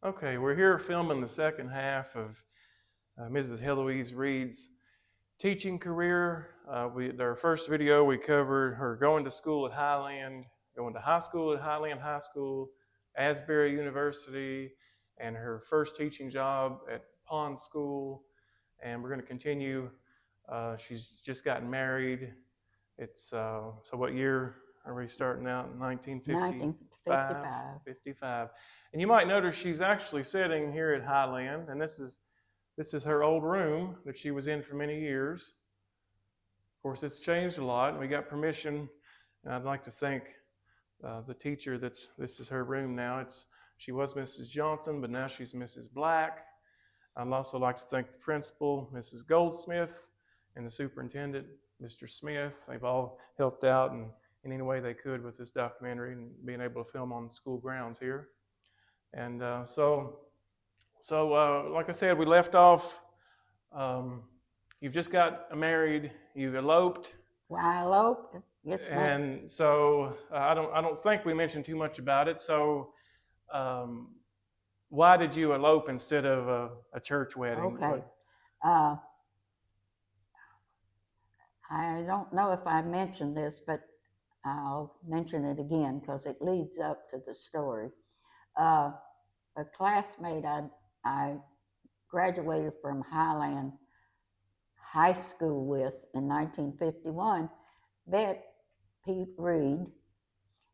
Okay, we're here filming the second half of Mrs. Heloise Reed's teaching career. Our first video, we covered her going to school at Highland, going to high school at Highland High School, Asbury University, and her first teaching job at Pond School. And we're going to continue. She's just gotten married. So what year are we starting out? 1955. 1955. 55. And you might notice she's actually sitting here at Highland, and this is her old room that she was in for many years. Of course, it's changed a lot, and we got permission. And I'd like to thank the teacher. This is her room now. She was Mrs. Johnson, but now she's Mrs. Black. I'd also like to thank the principal, Mrs. Goldsmith, and the superintendent, Mr. Smith. They've all helped out in any way they could with this documentary and being able to film on school grounds here. And like I said, we left off. You've just got married. You've eloped. Well, I eloped. Yes, ma'am. And so I don't think we mentioned too much about it. So why did you elope instead of a church wedding? Okay. I don't know if I mentioned this, but I'll mention it again because it leads up to the story. A classmate I graduated from Highland High School with in 1951 bet Pete Reed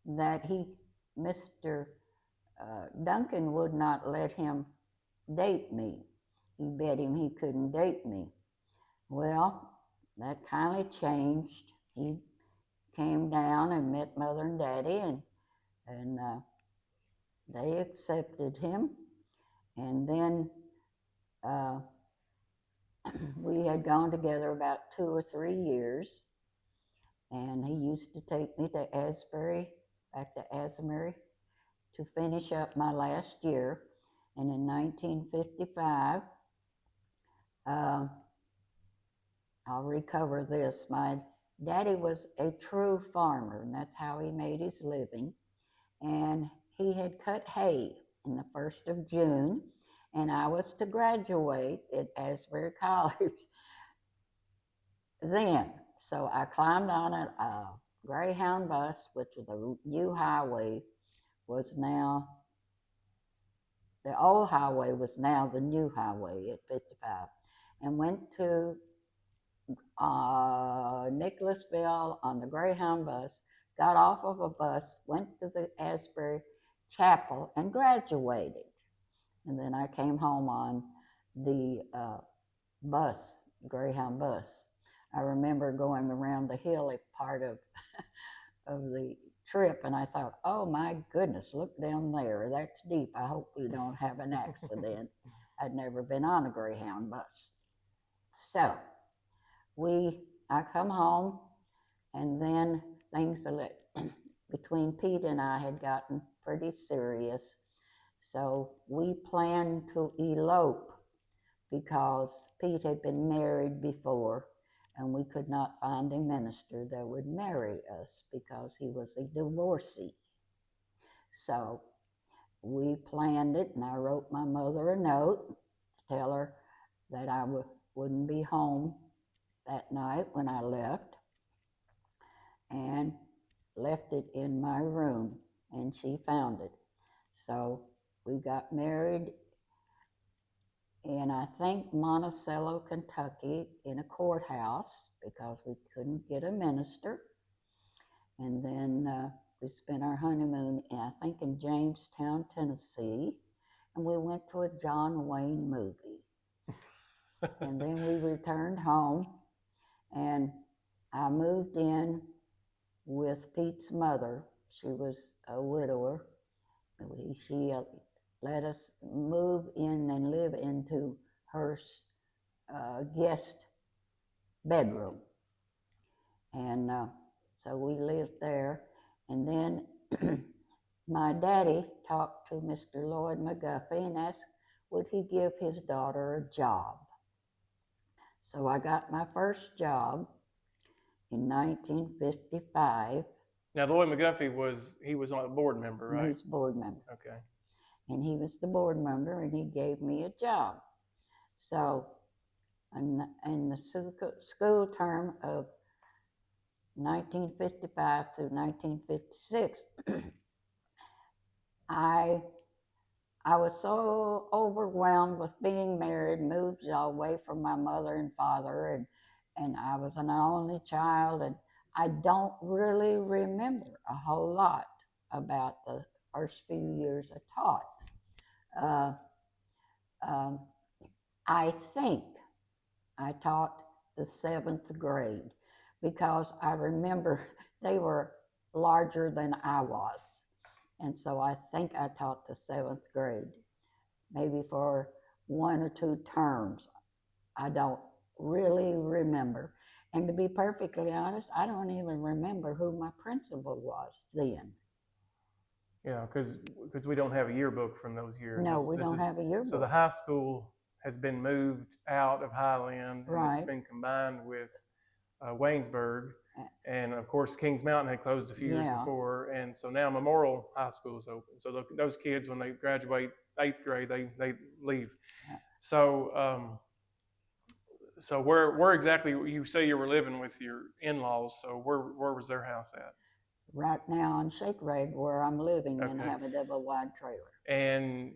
that Mr. Duncan would not let him date me. He bet him he couldn't date me. Well, that kindly changed. He came down and met Mother and Daddy, and they accepted him. And then we had gone together about 2 or 3 years, and he used to take me to back to Asbury, to finish up my last year. And in 1955, I'll recover this. My daddy was a true farmer, and that's how he made his living. And he had cut hay in the 1st of June, and I was to graduate at Asbury College then. So I climbed on a Greyhound bus, which was the new highway, the old highway was now the new highway at 55, and went to Nicholasville on the Greyhound bus, got off of a bus, went to the Asbury Chapel, and graduated. And then I came home on the bus, Greyhound bus. I remember going around the hilly part of the trip, and I thought, oh my goodness, look down there. That's deep. I hope we don't have an accident. I'd never been on a Greyhound bus. So I come home, and then things between Pete and I had gotten pretty serious. So we planned to elope because Pete had been married before, and we could not find a minister that would marry us because he was a divorcee. So we planned it, and I wrote my mother a note to tell her that I wouldn't be home that night when I left, and left it in my room, and she found it. So we got married in, I think, Monticello, Kentucky, in a courthouse because we couldn't get a minister. And then we spent our honeymoon, I think, in Jamestown, Tennessee, and we went to a John Wayne movie. And then we returned home, and I moved in with Pete's mother. She was a widower. She let us move in and live into her guest bedroom. And so we lived there. And then my daddy talked to Mr. Lloyd McGuffey and asked, would he give his daughter a job? So I got my first job in 1955. Now, Lloyd McGuffey was a board member, right? He's a board member. Okay. and he was the board member, and he gave me a job. So, in the school term of 1955 through 1956, I was so overwhelmed with being married, moved away from my mother and father, and I was an only child, and I don't really remember a whole lot about the first few years I taught. Uh, um, I think I taught the seventh grade because I remember they were larger than I was. And so I think I taught the seventh grade, maybe for 1 or 2 terms. I don't really remember. And to be perfectly honest, I don't even remember who my principal was then. Yeah, because we don't have a yearbook from those years. No, we don't have a yearbook. So the high school has been moved out of Highland, and Right. it's been combined with Waynesburg. And of course, Kings Mountain had closed a few years before, and so now Memorial High School is open. So those kids, when they graduate 8th grade, they leave. Yeah. So where exactly, you say you were living with your in-laws? So where was their house at? Right now on Shake Rag, where I'm living, and have a double wide trailer. And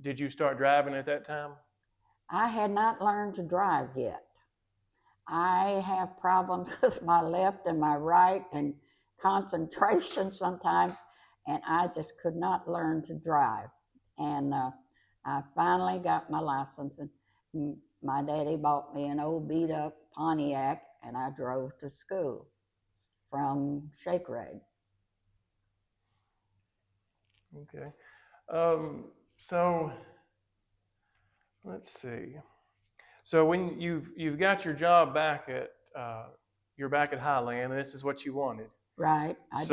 did you start driving at that time? I had not learned to drive yet. I have problems with my left and my right and concentration sometimes, and I just could not learn to drive. And I finally got my license, and my daddy bought me an old beat up Pontiac, and I drove to school from Shake Rag. Okay. So let's see. So when you've got your job back at you're back at Highland, and this is what you wanted. Right. I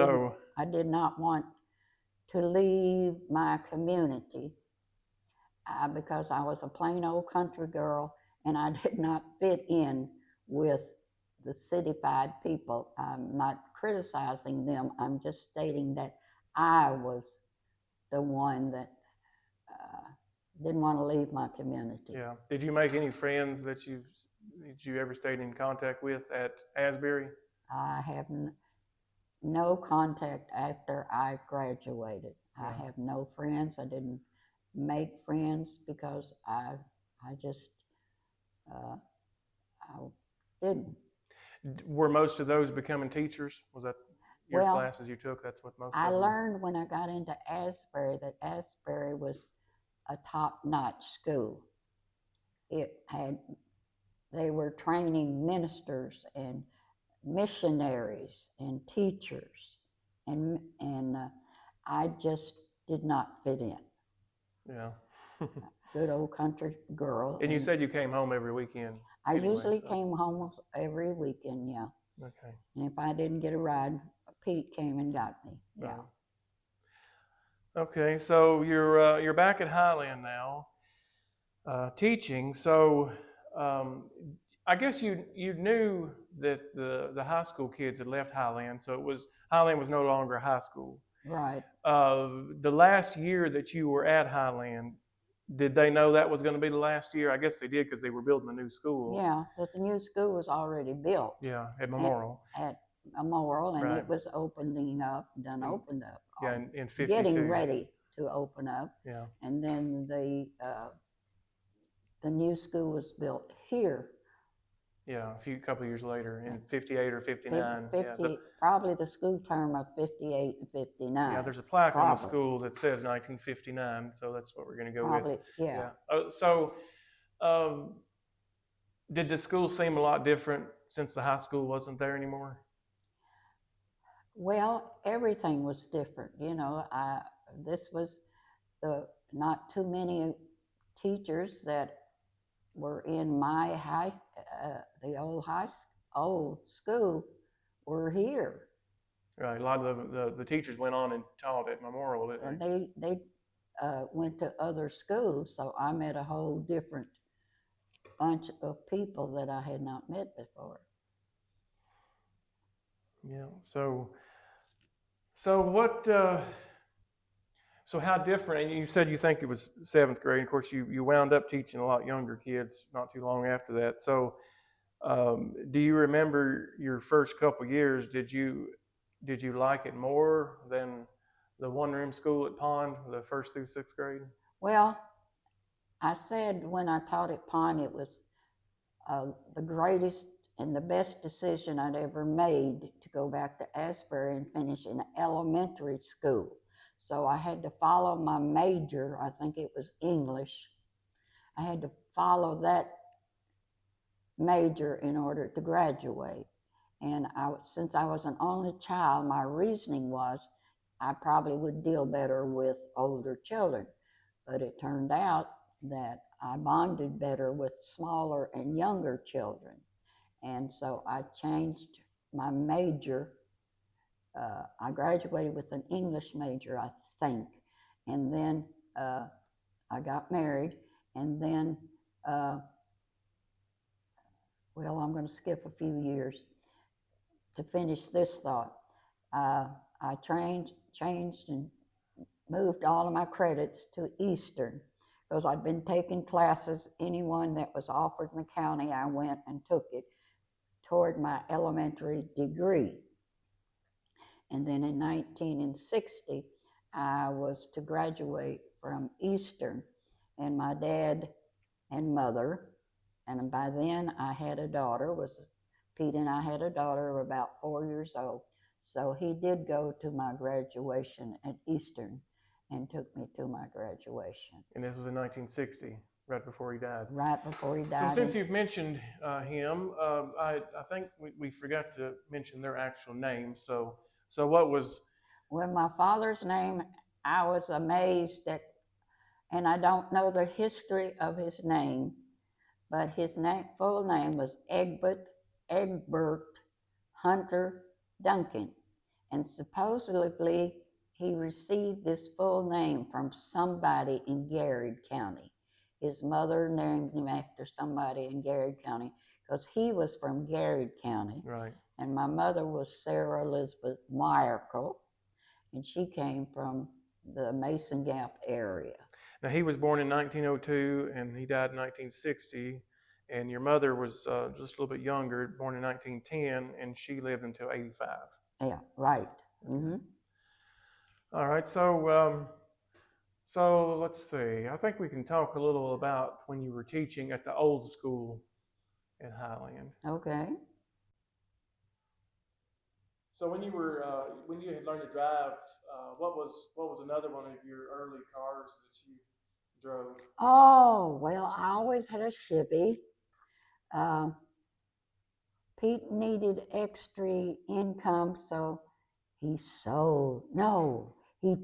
did not want to leave my community because I was a plain old country girl, and I did not fit in with the cityfied people. I'm not criticizing them. I'm just stating that I was the one that didn't want to leave my community. Yeah. Did you make any friends that you ever stayed in contact with at Asbury? I have no contact after I graduated. Yeah. I have no friends. I didn't make friends because I just I didn't. Were most of those becoming teachers? Was that your classes you took? That's what most of them. I learned when I got into Asbury that Asbury was a top-notch school. They were training ministers and missionaries and teachers, and I just did not fit in. Yeah. Good old country girl. And you said you came home every weekend. I usually came home every weekend, yeah. Okay. And if I didn't get a ride, Pete came and got me. Yeah. Okay, so you're back at Highland now, teaching. So I guess you knew that the high school kids had left Highland, so Highland was no longer a high school. Right. The last year that you were at Highland, did they know that was going to be the last year? I guess they did because they were building a new school. Yeah, but the new school was already built. Yeah, at Memorial. At Memorial, and Right. It was opened up. Opened up. Yeah, in 52. Getting ready to open up. Yeah. And then the new school was built here. Yeah, couple of years later, in 58 or 59. 50, yeah, probably the school term of 58 and 59. Yeah, there's a plaque on the school that says 1959, so that's what we're going to go with. Yeah. Did the school seem a lot different since the high school wasn't there anymore? Well, everything was different. This was not too many teachers that were in my the old school were here. Right. A lot of the teachers went on and taught at Memorial, didn't they? And they went to other schools, so I met a whole different bunch of people that I had not met before. Yeah. So what So how different, and you said you think it was 7th grade. Of course, you wound up teaching a lot younger kids not too long after that. So do you remember your first couple years? Did you like it more than the one-room school at Pond, the 1st through 6th grade? Well, I said when I taught at Pond, it was the greatest and the best decision I'd ever made to go back to Asbury and finish in elementary school. So I had to follow my major. I think it was English. I had to follow that major in order to graduate. And since I was an only child, my reasoning was I probably would deal better with older children. But it turned out that I bonded better with smaller and younger children. And so I changed my major. I graduated with an English major, I think. And then I got married. And then, well, I'm going to skip a few years to finish this thought. I changed and moved all of my credits to Eastern because I'd been taking classes. Anyone that was offered in the county, I went and took it toward my elementary degree. And then in 1960, I was to graduate from Eastern, and my dad and mother, and by then I had a daughter, Pete and I had a daughter of about 4 years old. So he did go to my graduation at Eastern and took me to my graduation. And this was in 1960, right before he died. Right before he died. So since you've mentioned him, I think we forgot to mention their actual names. So what was? Well, my father's name, I was amazed at, and I don't know the history of his name, but his full name was Egbert Hunter Duncan. And supposedly he received this full name from somebody in Garrett County. His mother named him after somebody in Garrett County because he was from Garrett County. Right. And my mother was Sarah Elizabeth Meyerkel, and she came from the Mason Gap area. Now, he was born in 1902 and he died in 1960. And your mother was just a little bit younger, born in 1910, and she lived until 85. Yeah, right. Mm-hmm. All right, so let's see. I think we can talk a little about when you were teaching at the old school at Highland. Okay. So when you had learned to drive, what was another one of your early cars that you drove? Oh, well, I always had a Chevy. Pete needed extra income, so he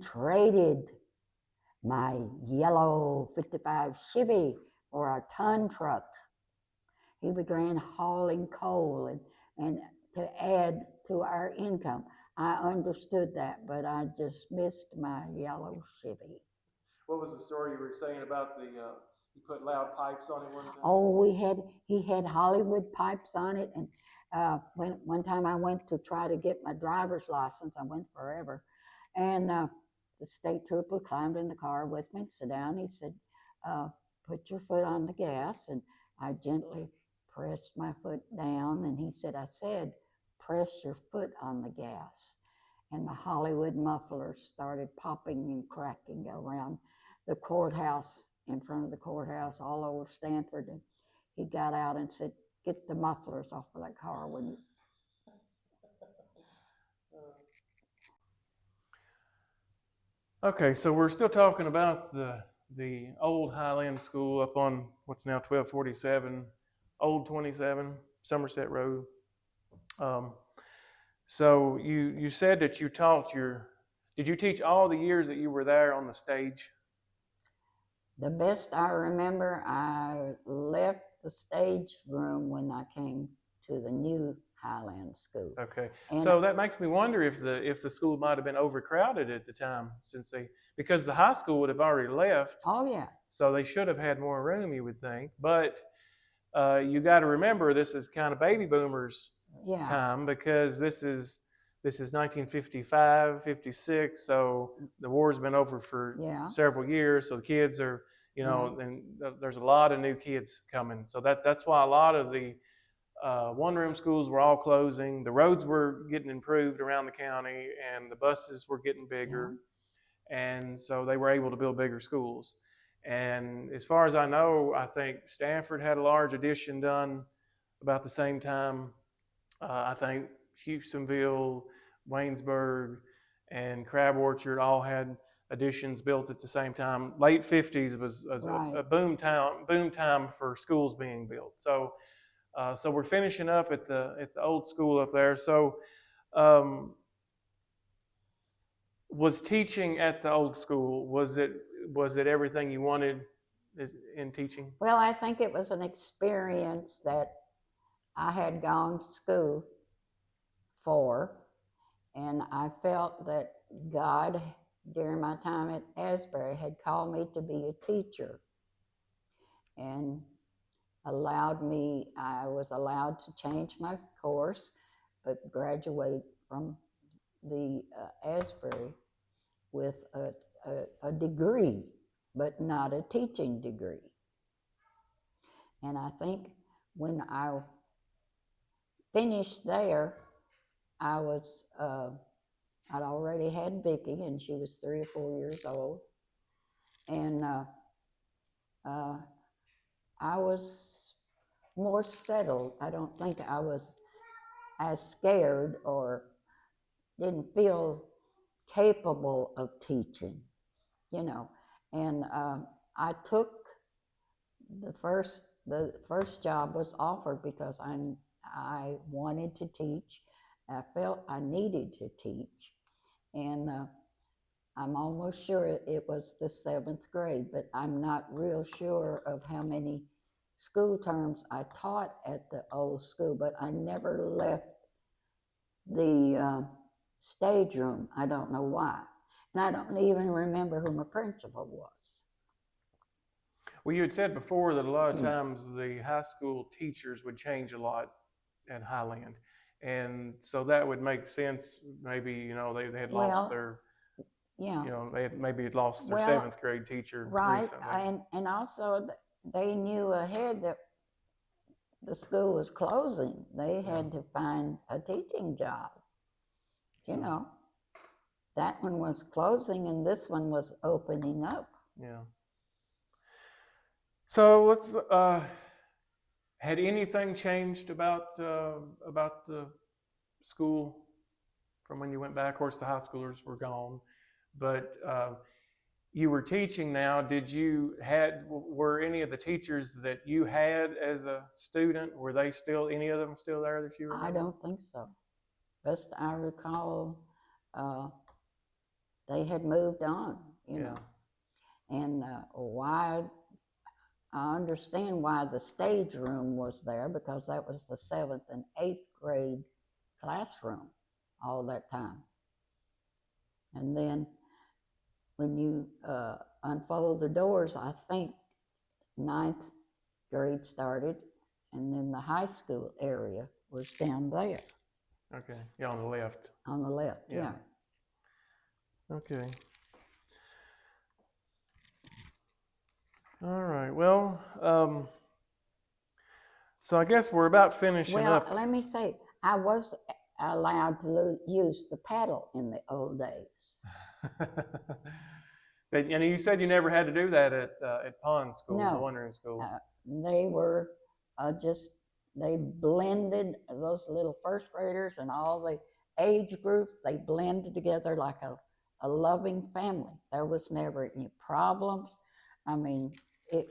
traded my yellow 55 Chevy for a ton truck. He began hauling coal and to add to our income. I understood that, but I just missed my yellow Chevy. What was the story you were saying about you put loud pipes on it one time? Oh, he had Hollywood pipes on it, and when one time I went to try to get my driver's license, I went forever, and the state trooper climbed in the car with me and sat down. He said, "Put your foot on the gas," and I gently pressed my foot down, and he said, "I said, press your foot on the gas," and the Hollywood mufflers started popping and cracking around the courthouse, in front of the courthouse, all over Stanford. And he got out and said, "Get the mufflers off of that car, will you?" Okay, so we're still talking about the old Highland School up on what's now 1247, Old 27, Somerset Road. So you said that you taught did you teach all the years that you were there on the stage? The best I remember, I left the stage room when I came to the new Highland School. Okay, so that makes me wonder if the school might have been overcrowded at the time, because the high school would have already left. Oh yeah. So they should have had more room, you would think. But you got to remember, this is kind of baby boomers time, because this is this is 1955, 56, so the war's been over for Yeah. several years. So the kids are, and there's a lot of new kids coming. So that's why a lot of the one-room schools were all closing. The roads were getting improved around the county, and the buses were getting bigger. And so they were able to build bigger schools. And as far as I know, I think Stanford had a large addition done about the same time. I think Houstonville, Waynesburg, and Crab Orchard all had additions built at the same time. Late 50s was Right. a boom time for schools being built. So we're finishing up at the old school up there. So was teaching at the old school, was it everything you wanted in teaching? Well, I think it was an experience that I had gone to school for, and I felt that God, during my time at Asbury, had called me to be a teacher and I was allowed to change my course, but graduate from the Asbury with a degree, but not a teaching degree. And I think when I finished there, I'd already had Vicky, and she was 3 or 4 years old, and I was more settled. I don't think I was as scared or didn't feel capable of teaching, And I took the first job was offered because I wanted to teach. I felt I needed to teach, and I'm almost sure it was the 7th grade, but I'm not real sure of how many school terms I taught at the old school, but I never left the stage room. I don't know why. And I don't even remember who my principal was. Well, you had said before that a lot of times the high school teachers would change a lot at Highland. And so that would make sense. Maybe, they had lost their, they had lost their 7th grade teacher recently. And also they knew ahead that the school was closing. They had to find a teaching job. That one was closing and this one was opening up. Yeah. So let's. Had anything changed about the school from when you went back? Of course, the high schoolers were gone, but you were teaching now. Were any of the teachers that you had as a student, were they still, any of them still there that you remember? I don't think so. Best I recall, they had moved on, know. And why, I understand why the stage room was there, because that was the 7th and 8th grade classroom all that time. And then when you unfold the doors, I think 9th grade started, and then the high school area was down there. Okay, yeah, on the left. On the left, yeah. Okay. All right, well, so I guess we're about finishing up. Well, let me say, I was allowed to use the paddle in the old days. And you said you never had to do that at Pond School, no, the one-room school. They were they blended, those little first graders and all the age group, they blended together like a loving family. There was never any problems. I mean, it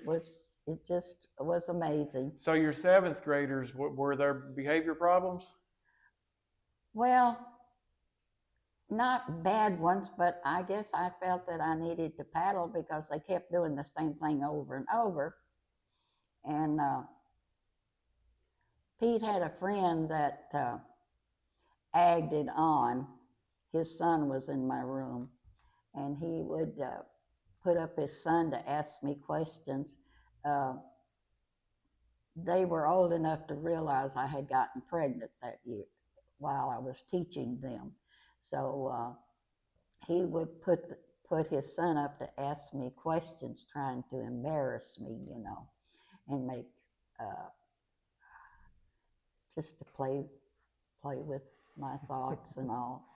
just was amazing. So your 7th graders, were there behavior problems? Well, not bad ones, but I guess I felt that I needed to paddle because they kept doing the same thing over and over. And Pete had a friend that egged it on. His son was in my room, and he would put up his son to ask me questions. They were old enough to realize I had gotten pregnant that year while I was teaching them. So he would put his son up to ask me questions, trying to embarrass me, and make just to play with my thoughts and all.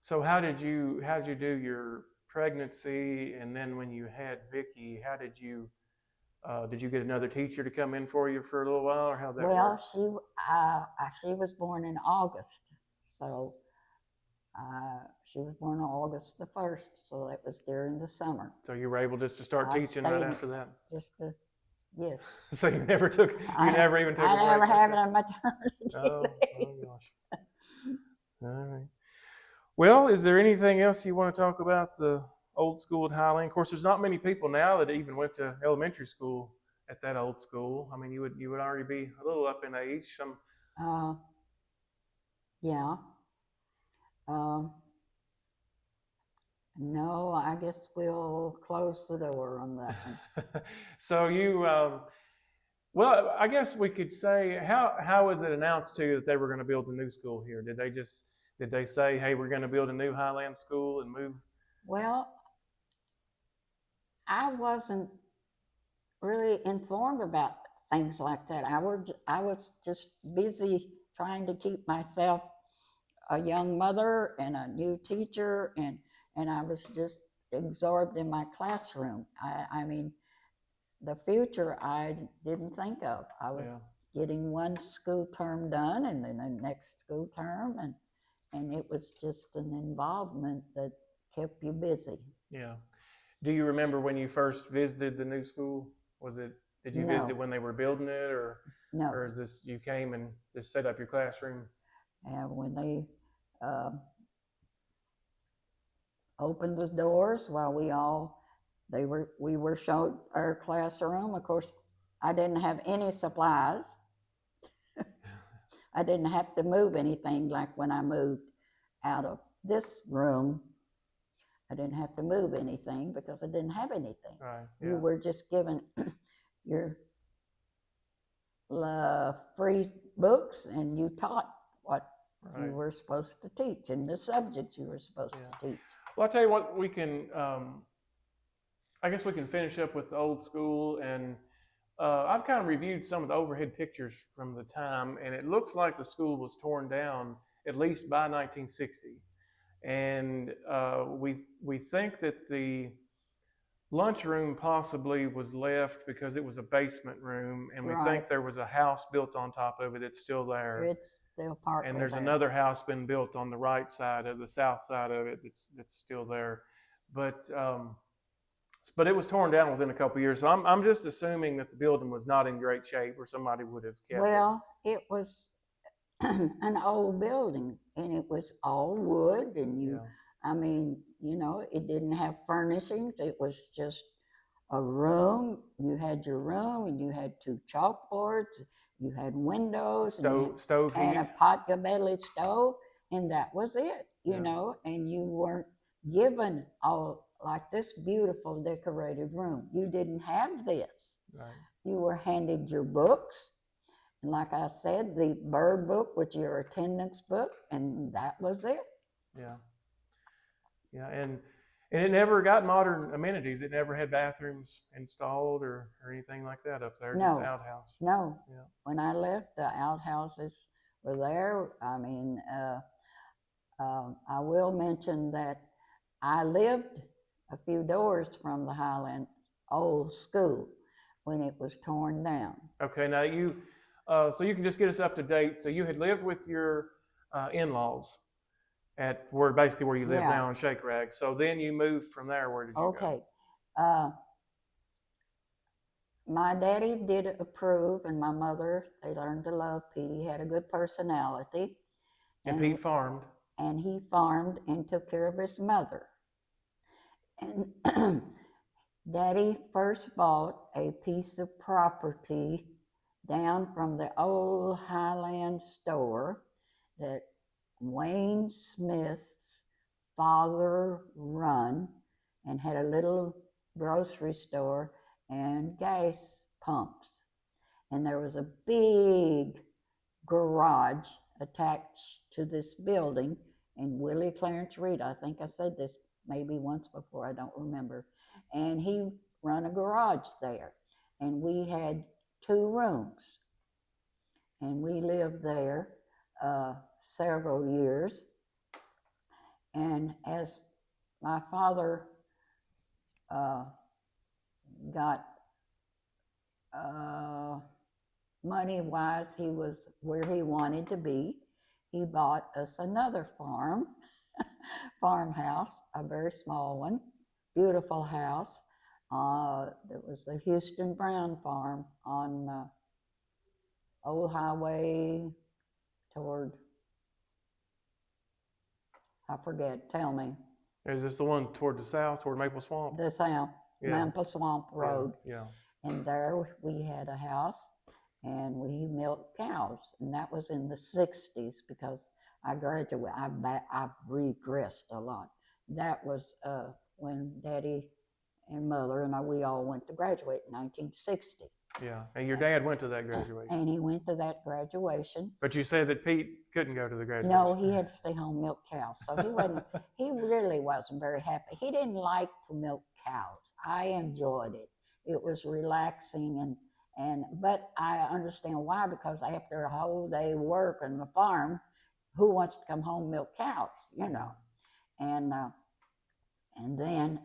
So how did you do your pregnancy, and then when you had Vicky, how did you get another teacher to come in for you for a little while, or how that work? She was born in August, so she was born on August the 1st, so that was during the summer. So you were able just to start teaching right after that? Yes. So you never even took a break? I never have it on maternity. Oh gosh. All right. Well, is there anything else you want to talk about the old school at Highland? Of course, there's not many people now that even went to elementary school at that old school. I mean, you would already be a little up in age. Yeah. No, I guess we'll close the door on that one. So well, I guess we could say, how was it announced to you that they were going to build a new school here? Did they say, hey, we're going to build a new Highland school and move? Well, I wasn't really informed about things like that. I was just busy trying to keep myself a young mother and a new teacher, and I was just absorbed in my classroom. I mean, the future I didn't think of. I was getting one school term done, and then the next school term, and it was just an involvement that kept you busy. Yeah. Do you remember when you first visited the new school? Did you visit it when they were building it, or no? Or is this you came and just set up your classroom? And when they opened the doors, while we were shown our classroom. Of course, I didn't have any supplies. I didn't have to move anything like when I moved out of this room. I didn't have to move anything because I didn't have anything. Right. Yeah. You were just given your free books, and you taught what you were supposed to teach and the subject you were supposed to teach. Well, I'll tell you what, I guess we can finish up with the old school, and I've kind of reviewed some of the overhead pictures from the time, and it looks like the school was torn down at least by 1960. And we think that the lunchroom possibly was left because it was a basement room, and we think there was a house built on top of it that's still there. It's still partly and there's there. Another house been built on the right side of the south side of it that's still there, but it was torn down within a couple of years. So I'm just assuming that the building was not in great shape, or somebody would have kept it. Well, it was an old building, and it was all wood, and I mean, it didn't have furnishings. It was just a room. You had your room, and you had 2 chalkboards. You had windows, stove and a pot-bellied stove, and that was it. You know, and you weren't given all like this beautiful decorated room. You didn't have this. Right. You were handed your books. And like I said, the bird book was your attendance book, and that was it. Yeah. Yeah, and it never got modern amenities. It never had bathrooms installed or anything like that up there. No. Just outhouse. No. Yeah. When I left, the outhouses were there. I mean, I will mention that I lived a few doors from the Highland old school when it was torn down. Okay, now so you can just get us up to date. So you had lived with your in-laws at basically where you live now in Shake Rag. So then you moved from there. Where did you go? Okay. My daddy did approve, and my mother, they learned to love Pete. He had a good personality. And Pete farmed. And he farmed and took care of his mother. And Daddy first bought a piece of property down from the old Highland store that Wayne Smith's father run, and had a little grocery store and gas pumps. And there was a big garage attached to this building, and Willie Clarence Reed, I think I said this maybe once before, I don't remember, and he run a garage there, and we had 2 rooms, and we lived there several years. And as my father got money-wise, he was where he wanted to be. He bought us another farmhouse, a very small one, beautiful house. It was the Houston Brown Farm on Old Highway toward, I forget, tell me. Is this the one toward the south, toward Maple Swamp? The South, Yeah. Maple Swamp Road. Yeah. And there we had a house, and we milked cows, and that was in the 60s because I graduated. I've regressed a lot. That was when Daddy and Mother and we all went to graduate in 1960. Yeah, and your dad went to that graduation. And he went to that graduation. But you said that Pete couldn't go to the graduation. No, he had to stay home and milk cows. So he wasn't. He really wasn't very happy. He didn't like to milk cows. I enjoyed it. It was relaxing, but I understand why, because after a whole day work on the farm, who wants to come home and milk cows, you know? And then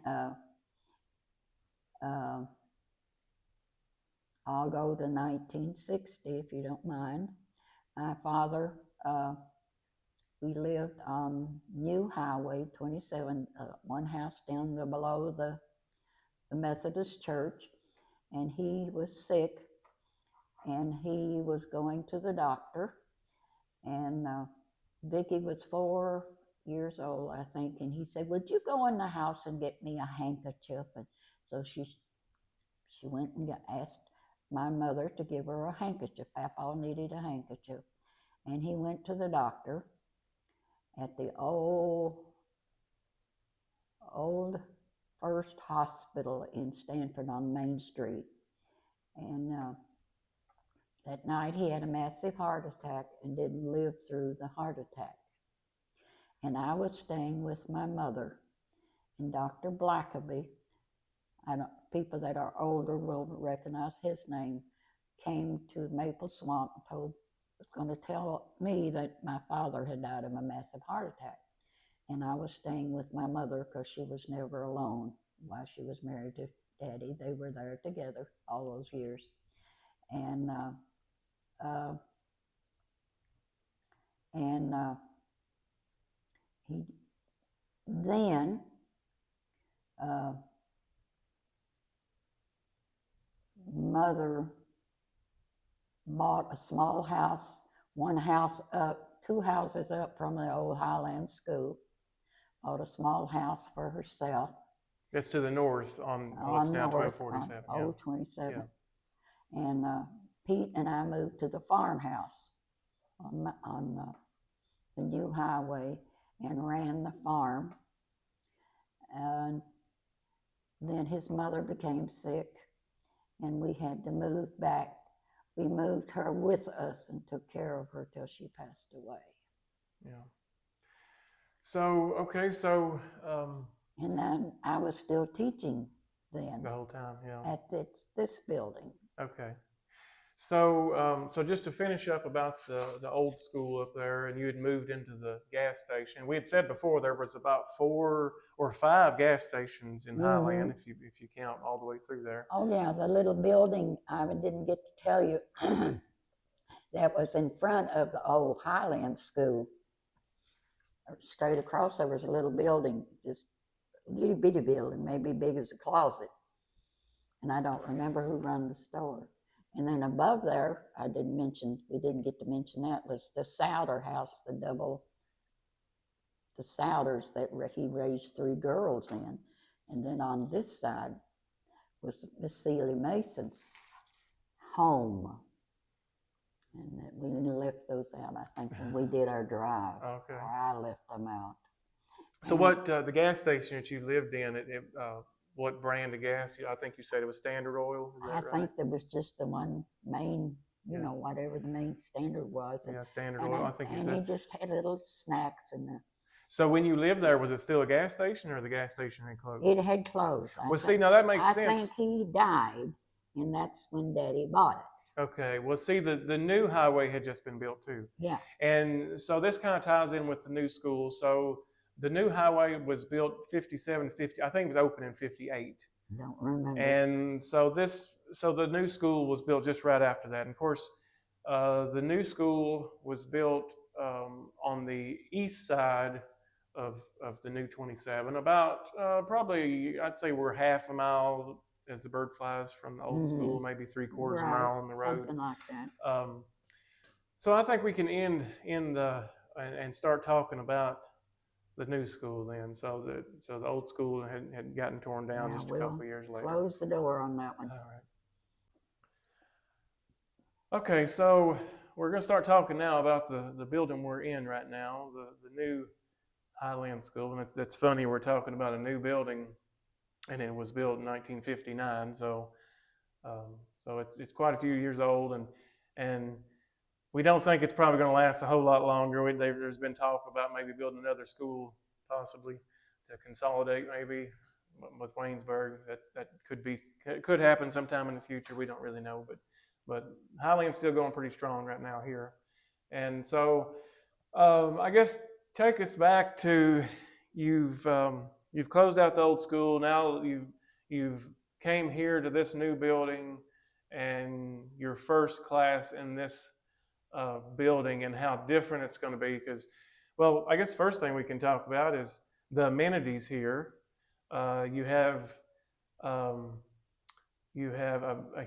I'll go to 1960 if you don't mind. My father, we lived on New Highway 27, one house down below the Methodist Church, and he was sick, and he was going to the doctor, and Vicky was 4 years old, I think, and he said, "Would you go in the house and get me a handkerchief?" And so she went and asked my mother to give her a handkerchief. Papa needed a handkerchief, and he went to the doctor at the old First Hospital in Stanford on Main Street. And that night he had a massive heart attack and didn't live through the heart attack. And I was staying with my mother, and Dr. Blackaby, people that are older will recognize his name, came to Maple Swamp and was going to tell me that my father had died of a massive heart attack. And I was staying with my mother because she was never alone while she was married to Daddy. They were there together all those years. And he then Mother bought a small house, one house up, 2 houses up from the old Highland School. Bought a small house for herself. That's to the north on what's now 1247. On Old 27. Yeah. And Pete and I moved to the farmhouse on the New Highway and ran the farm. And then his mother became sick, and we had to move back. We moved her with us and took care of her till she passed away. Yeah. So, okay, and then I was still teaching then. The whole time, yeah. At this building. Okay. So, so just to finish up about the old school up there, and you had moved into the gas station. We had said before there was about 4 or 5 gas stations in Highland, if you count all the way through there. Oh yeah, the little building I didn't get to tell you that was in front of the old Highland School. Straight across there was a little building, just a little bitty building, maybe big as a closet. And I don't remember who ran the store. And then above there, we didn't get to mention that, was the Souter house, the Souders that he raised 3 girls in. And then on this side was Miss Celie Mason's home. And we left those out, I think, when we did our drive. Okay. Or I left them out. So what, the gas station that you lived in, what brand of gas? I think you said it was Standard Oil. Is that right? I think there was just the one main you know, whatever the main standard was. Yeah, Standard Oil, I think you and said. he just had little snacks and So when you lived there, was it still a gas station, or the gas station had closed? it had closed. Well, see, now that makes I sense. think he died, and that's when Daddy bought it. Okay, well, see, the new highway had just been built too. Yeah. And so this kind of ties in with the new school. So the new highway was built 57, 50, I think it was open in 58. Don't remember. And so the new school was built just right after that. And of course, the new school was built on the east side of the new 27, about probably, I'd say we're half a mile as the bird flies from the old school, maybe 3/4 right. mile on the road. Something like that. So I think we can end and start talking about the new school then. So the old school had gotten torn down just a couple years later. Close the door on that one. All right. Okay, so we're going to start talking now about the building we're in right now, the new Highland School. And it's funny, we're talking about a new building, and it was built in 1959. So it's quite a few years old, and we don't think it's probably going to last a whole lot longer. There's been talk about maybe building another school, possibly to consolidate maybe with Waynesburg. That could happen sometime in the future. We don't really know, but Highland's still going pretty strong right now here. And so I guess take us back to you've closed out the old school. Now you've came here to this new building, and your first class in this building, and how different it's going to be. Because, well, I guess first thing we can talk about is the amenities here. You have a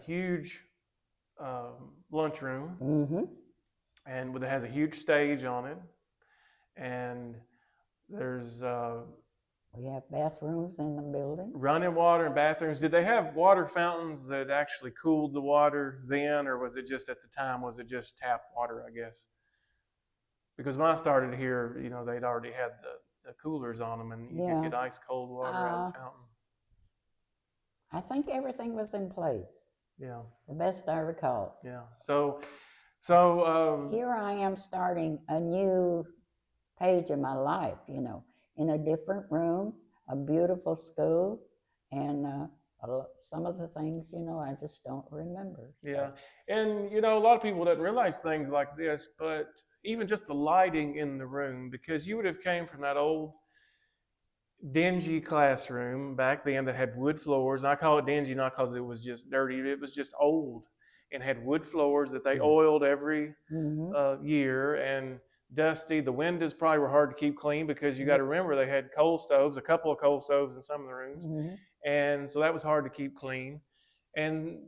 huge lunchroom, and it has a huge stage on it, and there's we have bathrooms in the building. Running water and bathrooms. Did they have water fountains that actually cooled the water then, or was it just at the time, was it just tap water, I guess? Because when I started here, they'd already had the coolers on them, and you could get ice cold water out of the fountain. I think everything was in place. Yeah. The best I recall. Yeah. So here I am starting a new page in my life, in a different room, a beautiful school, and some of the things, I just don't remember. So. Yeah, and a lot of people don't realize things like this, but even just the lighting in the room, because you would have came from that old dingy classroom back then that had wood floors, and I call it dingy not because it was just dirty, it was just old, and had wood floors that they oiled every year, and dusty. The windows probably were hard to keep clean, because you got to remember they had coal stoves, a couple of coal stoves in some of the rooms, and so that was hard to keep clean, and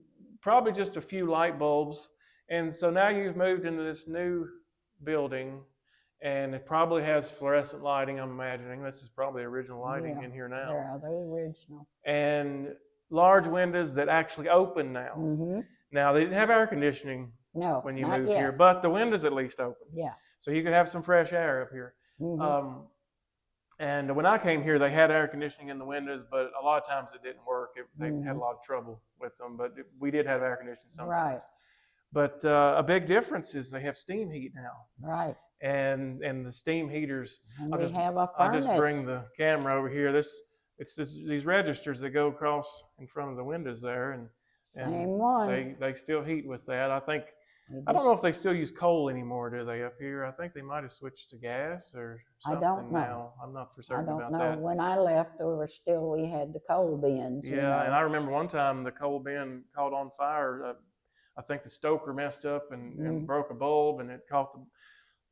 probably just a few light bulbs. And so now you've moved into this new building, and it probably has fluorescent lighting, I'm imagining. This is probably original lighting in here now. Yeah, they're original. And large windows that actually open now. Now, they didn't have air conditioning when you moved here, but the windows at least open. Yeah. So you could have some fresh air up here. And when I came here, they had air conditioning in the windows, but a lot of times it didn't work. They had a lot of trouble with them, but we did have air conditioning sometimes. Right. But a big difference is they have steam heat now. Right. And the steam heaters. And we have a furnace. I'll just bring the camera over here. These registers that go across in front of the windows there, and same ones. They still heat with that. I don't know if they still use coal anymore, do they, up here? I think they might have switched to gas or something. I don't know. Now. I'm not for certain about that. I don't know. When I left, we had the coal bins. Yeah, and I remember one time the coal bin caught on fire. I think the stoker messed up and broke a bulb, and it caught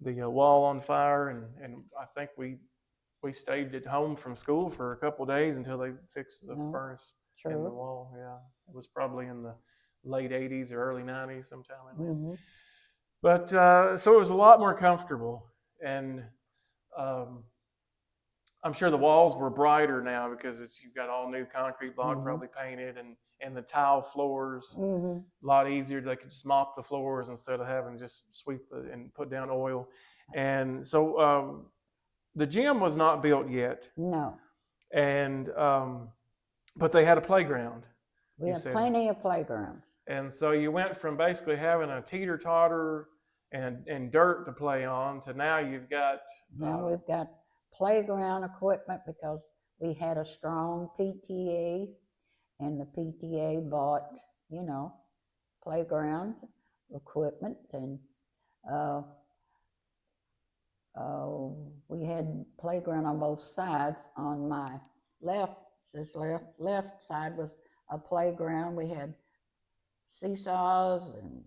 the wall on fire. And I think we stayed at home from school for a couple of days until they fixed the furnace in the wall. Yeah, it was probably in the late 80s or early 90s sometime in there. But so it was a lot more comfortable, and I'm sure the walls were brighter now because you've got all new concrete block probably painted, and the tile floors a lot easier. They could just mop the floors instead of having to just sweep and put down oil. And so the gym was not built yet. No. And but they had a playground. We You have said, plenty of playgrounds. and so you went from basically having a teeter-totter and dirt to play on to now you've got. Now we've got playground equipment because we had a strong PTA, and the PTA bought, playground equipment, and uh, we had playground on both sides. On my left side was a playground. We had seesaws and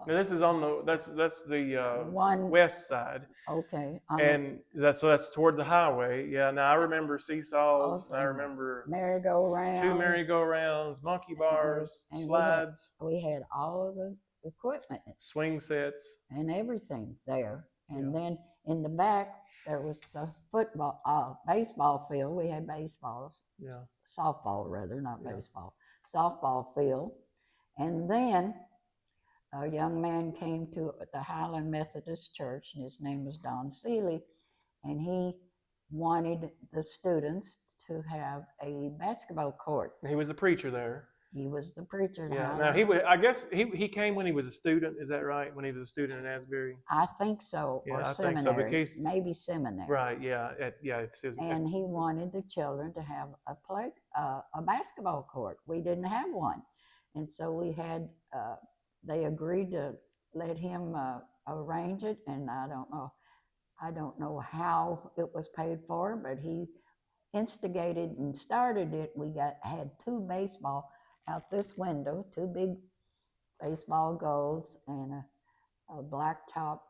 Now this is on that's the one. west side, Okay. and that's toward the highway. Yeah. Now I remember seesaws, and I Also, remember merry-go-rounds. 2 merry-go-rounds, monkey bars, and slides. We had all of the equipment Swing sets. and everything there. And Yeah. then in the back, there was the baseball field. We had baseballs. Yeah. Softball, rather, not Yeah. baseball. Softball field. And then a young man came to the Highland Methodist Church, and his name was Don Seeley, and he wanted the students to have a basketball court. He was the preacher there. He was the preacher. Yeah. Now I guess he came when he was a student. Is that right? When he was a student in Asbury. I think so. Yeah, or I seminary. think so. Because maybe seminary. Right. Yeah. It says. And he wanted the children to have a basketball court. We didn't have one, and so we had. They agreed to let him arrange it, and I don't know how it was paid for, but he instigated and started it. We had 2 baseball out this window, 2 big baseball goals, and a blacktop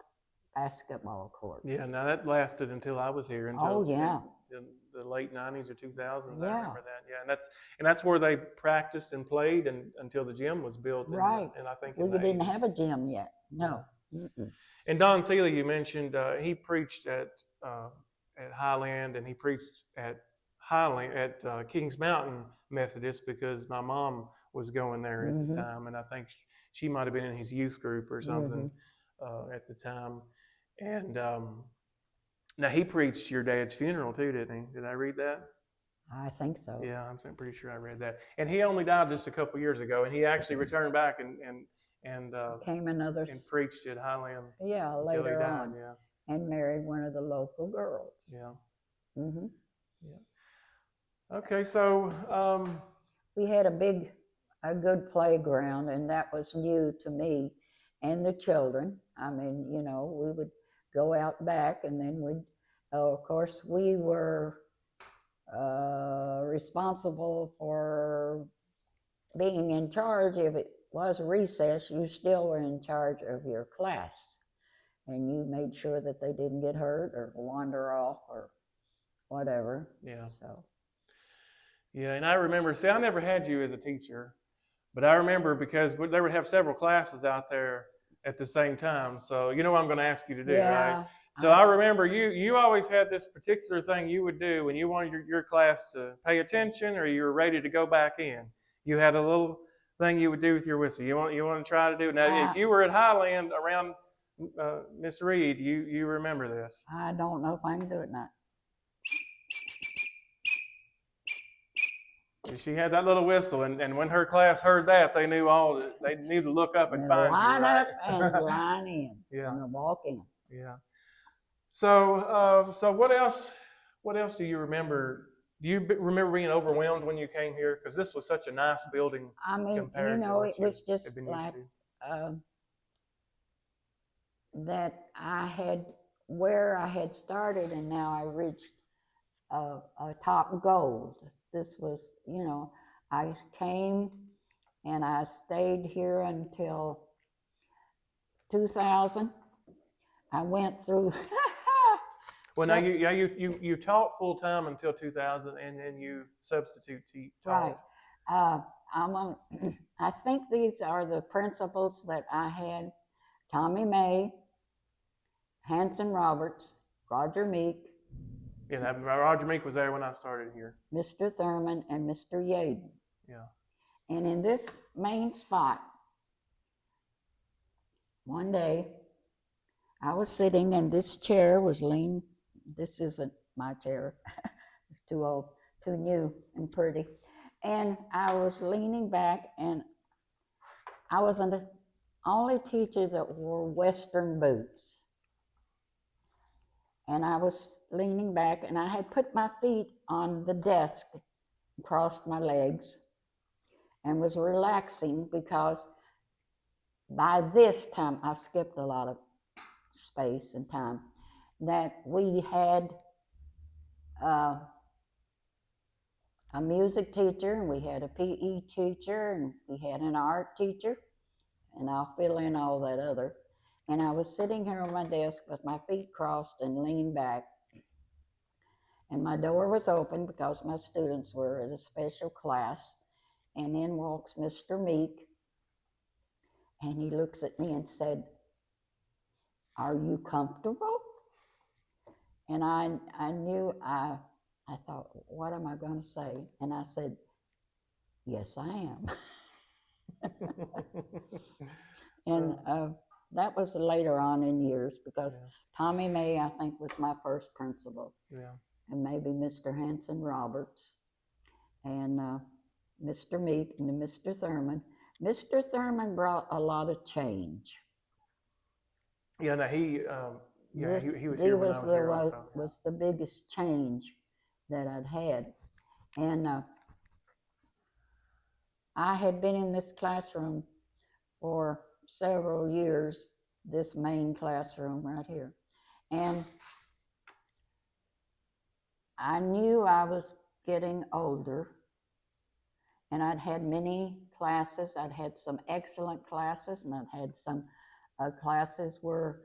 basketball court. Yeah. Now that lasted until I was here. Until, oh yeah. In the late 90s or 2000s. Yeah. I remember that. Yeah. And that's where they practiced and played until the gym was built. Right. And I think we didn't have a gym yet. No. Mm-mm. And Don Seeley, you mentioned, he preached at Highland, and he preached at Kings Mountain Methodist because my mom was going there at the time, and I think she might have been in his youth group or something at the time. And now he preached your dad's funeral too, didn't he? Did I read that? I think so. Yeah, I'm pretty sure I read that. And he only died just a couple years ago, and he actually returned back and came another and preached at Highland. Yeah, later on. Yeah. And married one of the local girls. Yeah. Mhm. Yeah. Okay, so we had a good playground, and that was new to me and the children. I mean, we would go out back, and then of course, we were responsible for being in charge. If it was recess, you still were in charge of your class, and you made sure that they didn't get hurt or wander off or whatever. Yeah. So. Yeah, and I remember. See, I never had you as a teacher, but I remember because they would have several classes out there at the same time. So you know what I'm going to ask you to do, right? So I remember you always had this particular thing you would do when you wanted your class to pay attention or you were ready to go back in. You had a little thing you would do with your whistle. You want to try to do it. Now, if you were at Highland around Miss Reed, you remember this. I don't know if I can do it now. She had that little whistle, and when her class heard that, they knew to look up and find you. Line up and line in. Yeah. And walk in. Yeah. So what else do you remember? Do you remember being overwhelmed when you came here? Because this was such a nice building. I mean, it was just like that where I had started, and now I reached a top goal. This was, I came and I stayed here until 2000. I went through. Well, now you taught full time until 2000, and then you substitute taught. Right. I think these are the principals that I had: Tommy May, Hanson Roberts, Roger Meek. Yeah, Roger Meek was there when I started here. Mr. Thurman and Mr. Yaden. Yeah. And in this main spot, one day, I was sitting and this chair was leaned. This isn't my chair. It's too old, too new and pretty. And I was leaning back, and I was the only teacher that wore Western boots. And I was leaning back, and I had put my feet on the desk, crossed my legs, and was relaxing because by this time, I've skipped a lot of space and time, that we had a music teacher, and we had a PE teacher, and we had an art teacher, and I'll fill in all that other. And I was sitting here on my desk with my feet crossed and leaned back, and my door was open because my students were at a special class, and in walks Mr. Meek, and he looks at me and said, "Are you comfortable?" And I knew, I thought, what am I going to say? And I said, "Yes, I am." And that was later on in years, because Tommy May, I think, was my first principal. Yeah. And maybe Mr. Hanson Roberts, and Mr. Meek, and Mr. Thurman. Mr. Thurman brought a lot of change. Yeah, no, he was He here when I was here also. was the biggest change that I'd had. And I had been in this classroom for several years, this main classroom right here. And I knew I was getting older, and I'd had many classes. I'd had some excellent classes, and I'd had some classes where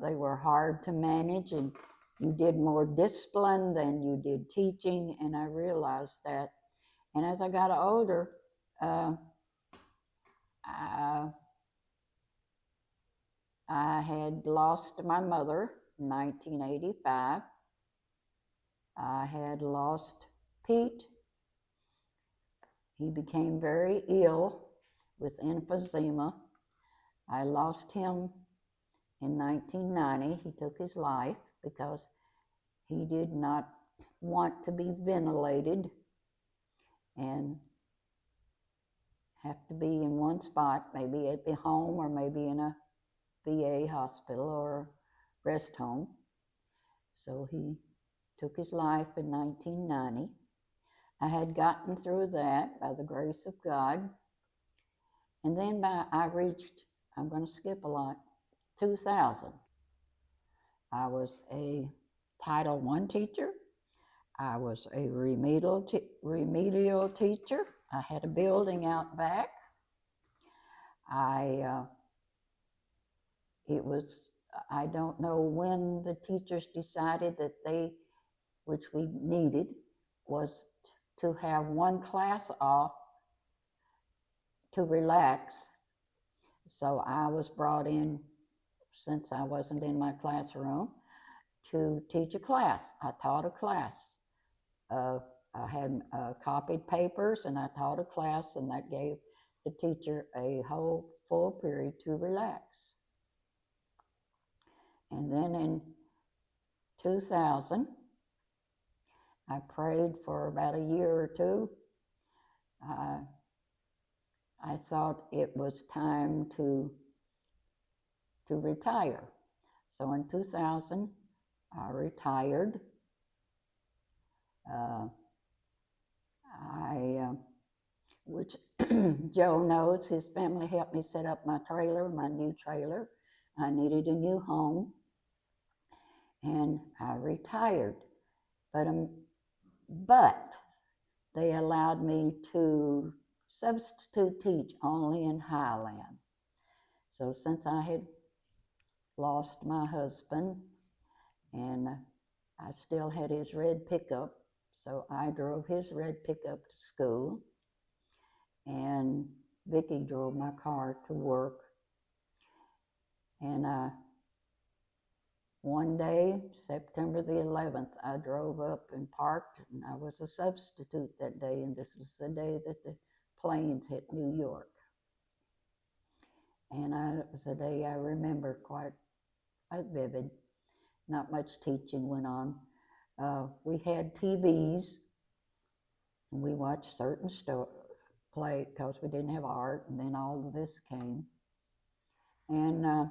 they were hard to manage, and you did more discipline than you did teaching, and I realized that. And as I got older, I had lost my mother in 1985. I had lost Pete. He became very ill with emphysema. I lost him in 1990. He took his life because he did not want to be ventilated and have to be in one spot, maybe at the home or maybe in a VA hospital or rest home. So he took his life in 1990. I had gotten through that by the grace of God. And then I reached, I'm going to skip a lot, 2000. I was a Title I teacher. I was a remedial teacher. I had a building out back. I don't know when the teachers decided that which we needed, was to have one class off to relax. So I was brought in, since I wasn't in my classroom, to teach a class. I taught a class. I had copied papers, and I taught a class, and that gave the teacher a whole full period to relax. And then in 2000, I prayed for about a year or two. I thought it was time to retire. So in 2000, I retired. Which Joe knows, his family helped me set up my trailer, my new trailer. I needed a new home, and I retired. But they allowed me to substitute teach only in Highland. So since I had lost my husband, and I still had his red pickup, so I drove his red pickup to school, and Vicki drove my car to work. And one day, September the 11th, I drove up and parked, and I was a substitute that day, and this was the day that the planes hit New York. And it was a day I remember quite vivid. Not much teaching went on. We had TVs, And we watched certain play because we didn't have art, and then all of this came. And then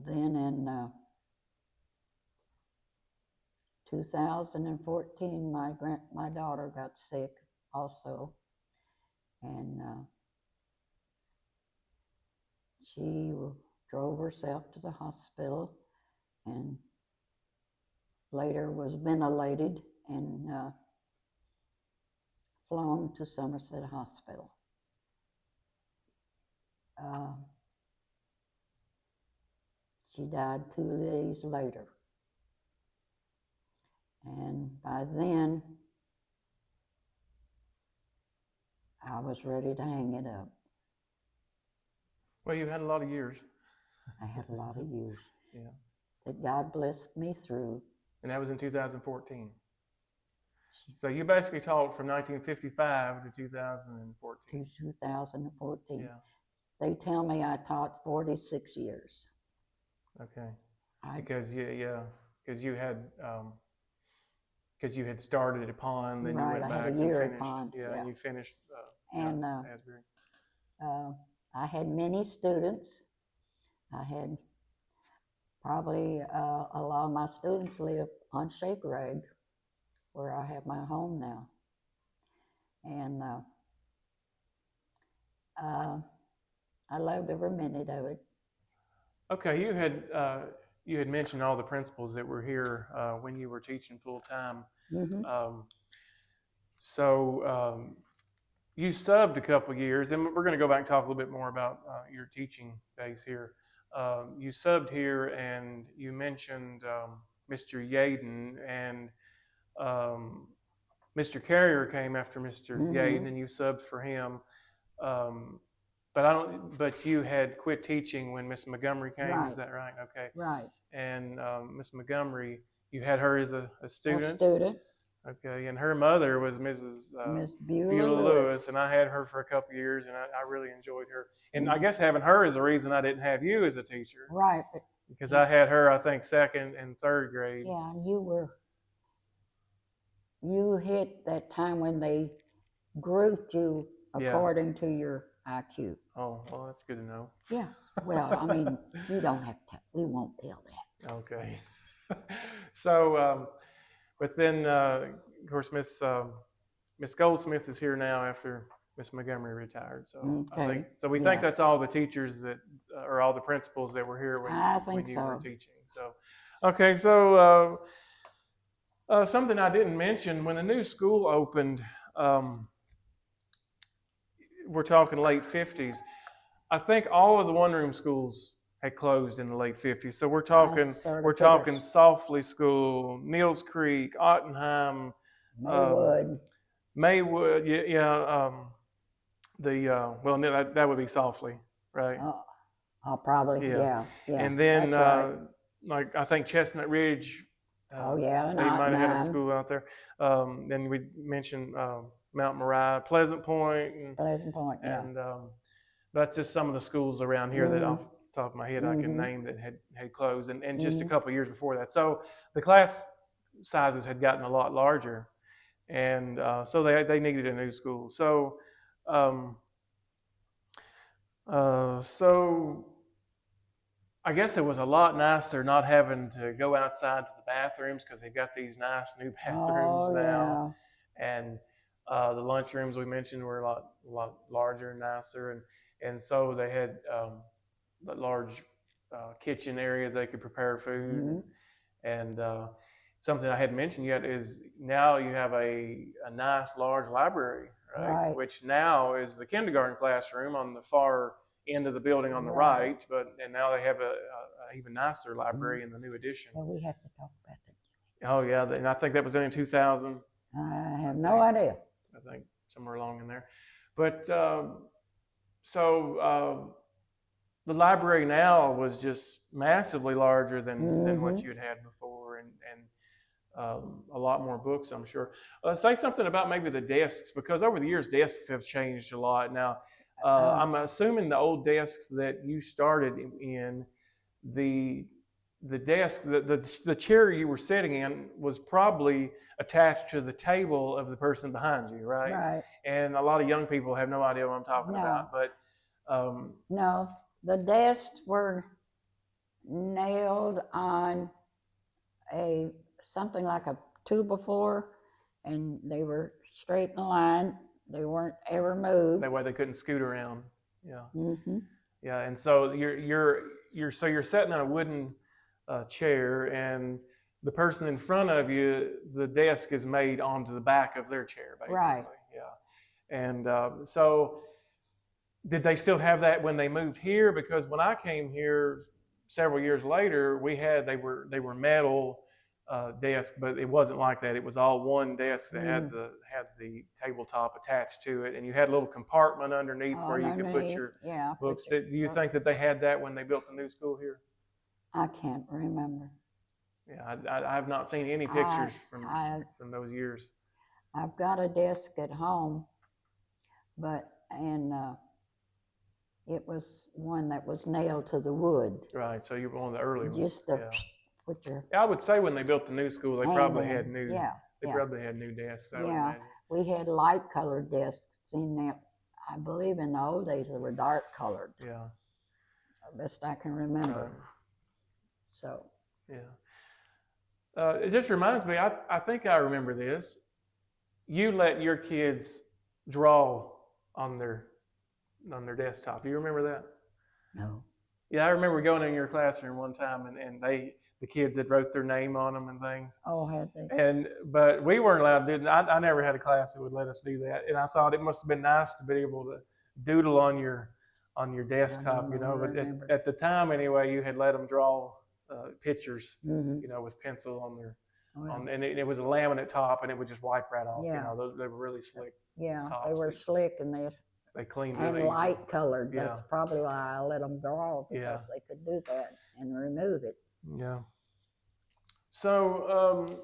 in 2014, my daughter got sick also, and she drove herself to the hospital, and later was ventilated and flown to Somerset Hospital. She died 2 days later. And by then, I was ready to hang it up. Well, you had a lot of years. I had a lot of years. Yeah. That God blessed me through. And that was in 2014. So you basically taught from 1955 to 2014. To 2014. Yeah. They tell me I taught 46 years. Okay. Because you had started at Pond, then you went back and finished. Pond, yeah, and you finished Asbury. I had many students. I had probably a lot of my students live on Shaker Egg, where I have my home now. And I loved every minute of it. Okay, you had mentioned all the principals that were here when you were teaching full time. Mm-hmm. You subbed a couple years, and we're going to go back and talk a little bit more about your teaching days here. You subbed here, and you mentioned Mr. Yaden, and Mr. Carrier came after Mr. Mm-hmm. Yaden, and you subbed for him. But you had quit teaching when Miss Montgomery came. Right. Is that right? Okay. Right. And Miss Montgomery, you had her as a student. A student. Okay, and her mother was Mrs. Miss Beulah Lewis, and I had her for a couple of years, and I really enjoyed her. And I guess having her is the reason I didn't have you as a teacher. Right. Because I had her, I think, second and third grade. Yeah, and you hit that time when they grouped you according to your IQ. Oh, well, that's good to know. Yeah. Well, I mean, you don't have to. We won't tell that. Okay. So, but then, of course, Miss Goldsmith is here now after Miss Montgomery retired. So okay. We think that's all the teachers that, or all the principals that were here when you were teaching. So, okay. So, something I didn't mention, when the new school opened, we're talking late 50s. I think all of the one-room schools had closed in the late 50s. So we're talking Softly School, Neels Creek, Ottenheim, Maywood. That would be Softly, right? Probably. Yeah. And then like I think Chestnut Ridge. They might have had a school out there. Then we mentioned Mount Moriah, Pleasant Point. And that's just some of the schools around here that off the top of my head I can name that had closed, and just a couple of years before that. So the class sizes had gotten a lot larger, and so they needed a new school. So I guess it was a lot nicer not having to go outside to the bathrooms, because they got these nice new bathrooms now. And the lunchrooms we mentioned were a lot larger and nicer, and so they had a large kitchen area they could prepare food. And something I hadn't mentioned yet is now you have a nice large library, right? Which now is the kindergarten classroom on the far end of the building on the right, and now they have a even nicer library in the new addition. Well, we have to talk about that. Oh yeah, and I think that was done in 2000. I have no idea. I think somewhere along in there, but the library now was just massively larger than what you'd had before, and a lot more books, I'm sure. Say something about maybe the desks, because over the years desks have changed a lot. Now, I'm assuming the old desks that you started in, the the desk, the chair you were sitting in was probably attached to the table of the person behind you, right? Right. And a lot of young people have no idea what I'm talking No. about, but No. The desks were nailed on a something like a 2x4, and they were straight in line. They weren't ever moved. that way they couldn't scoot around. Yeah, Mm-hmm. yeah. And so you're sitting in a wooden chair, and the person in front of you, the desk is made onto the back of their chair, basically. Right. Yeah. And so, did they still have that when they moved here? Because when I came here several years later, they were metal desk, but it wasn't like that. It was all one desk that had the tabletop attached to it, and you had a little compartment underneath where you could put your books. Do you think that they had that when they built the new school here? I can't remember. Yeah, I have not seen any pictures from those years. I've got a desk at home, and it was one that was nailed to the wood. Right, so you were one of the early ones. Just to put your. I would say when they built the new school, they probably had new. They Yeah. probably had new desks. I would Yeah, imagine. we had light colored desks in there. I believe in the old days they were dark colored. Yeah. Best I can remember. Right. So. Yeah. It just reminds me. I think I remember this. You let your kids draw on their desktop. Do you remember that? No. Yeah, I remember going in your classroom one time, and the kids had wrote their name on them and things. Oh, had they? But we weren't allowed to do that. I never had a class that would let us do that, and I thought it must have been nice to be able to doodle on your desktop, But at the time anyway, you had let them draw pictures, with pencil on their. And it was a laminate top, and it would just wipe right off. Yeah. They were really slick. Yeah, tops. they were slick, and they cleaned and really light easily. colored. Yeah. That's probably why I let them draw, because they could do that and remove it. Yeah. So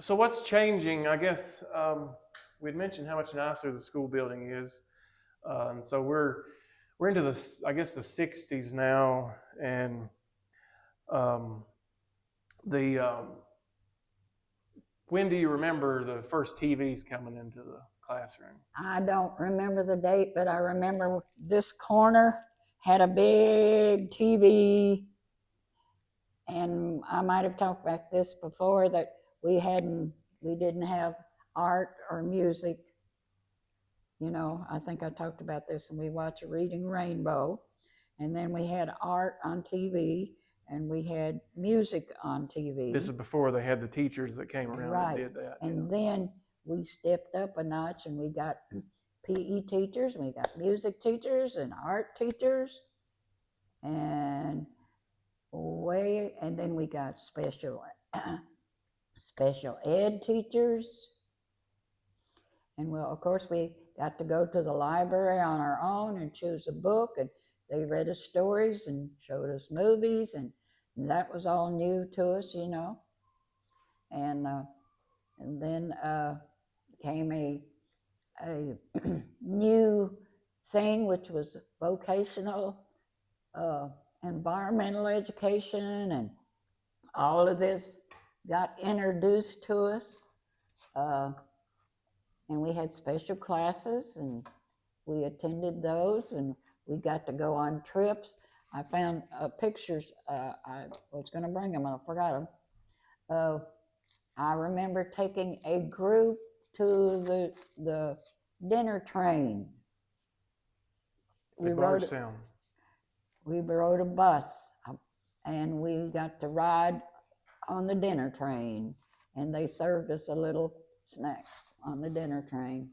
what's changing? I guess we'd mentioned how much nicer the school building is, and so we're into the 60s now, and when do you remember the first TVs coming into the classroom? I don't remember the date, but I remember this corner had a big TV, and I might have talked about this before, that we didn't have art or music. I think I talked about this, and we watched Reading Rainbow, and then we had art on TV, and we had music on TV. This is before they had the teachers that came around and did that. And then we stepped up a notch, and we got PE teachers, and we got music teachers and art teachers, and then we got special ed teachers. And well, of course, we got to go to the library on our own and choose a book, and they read us stories and showed us movies, and that was all new to us, And then came a new thing, which was vocational environmental education, and all of this got introduced to us. And we had special classes, and we attended those, and we got to go on trips. I found pictures. I was going to bring them, I forgot them. I remember taking a group to the dinner train. We rode a bus, and we got to ride on the dinner train, and they served us a little snack on the dinner train.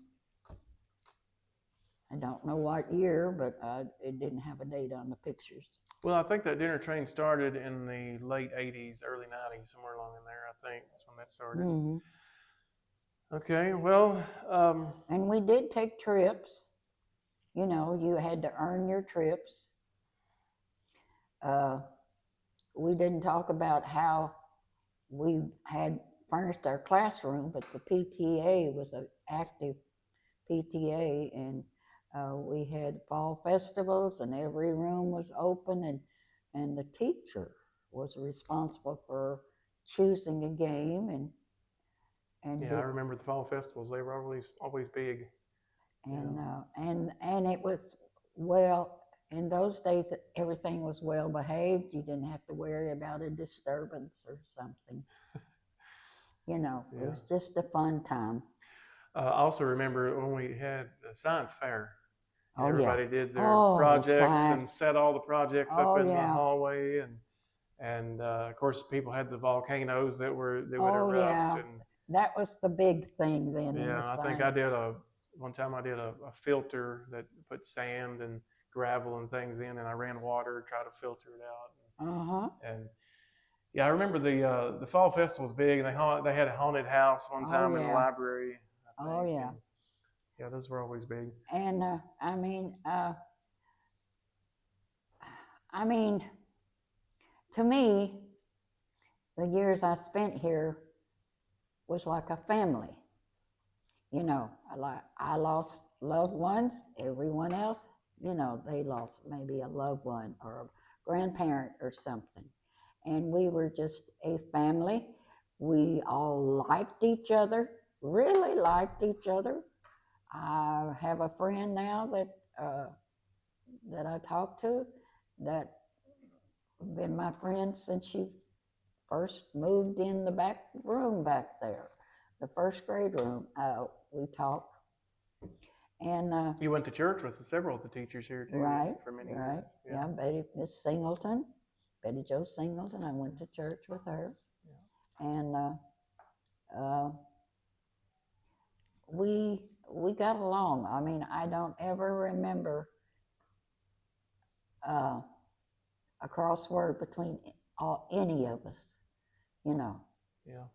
I don't know what year, but it didn't have a date on the pictures. Well, I think that dinner train started in the late 80s, early 90s, somewhere along in there, I think. That's when that started. Mm-hmm. Okay, well. And we did take trips. You had to earn your trips. We didn't talk about how we had furnished our classroom, but the PTA was an active PTA, and we had fall festivals, and every room was open, and the teacher was responsible for choosing a game and Yeah, I remember the fall festivals. They were always big. and it was, well, in those days everything was well behaved. You didn't have to worry about a disturbance or something. You know, it was just a fun time. I also remember when we had the science fair. Oh Everybody yeah. did their Oh, the projects and science. set all the projects up Oh in the yeah. hallway, and of course people had the volcanoes that would Oh erupt, yeah. and That was the big thing then in the yeah, I think I science. did one time I did a filter that put sand and gravel and things in, and I ran water to try to filter it out, Uh-huh. and yeah, I remember the fall festival was big, and they had a haunted house one Oh time in the yeah. library, I Oh think, yeah. and yeah, those were always big. And I mean, to me, the years I spent here was like a family. You know, I lost loved ones. Everyone else, you know, they lost maybe a loved one or a grandparent or something. And we were just a family. We all liked each other, really liked each other. I have a friend now that I talk to that been my friend since she first moved in the back room back there, the first grade room. We talk, and You went to church with several of the teachers here too, right, for many right, years. yeah, Miss Singleton, Betty Jo Singleton. I went to church with her, and we got along. I mean, I don't ever remember a crossword between any of us. You know, Yeah.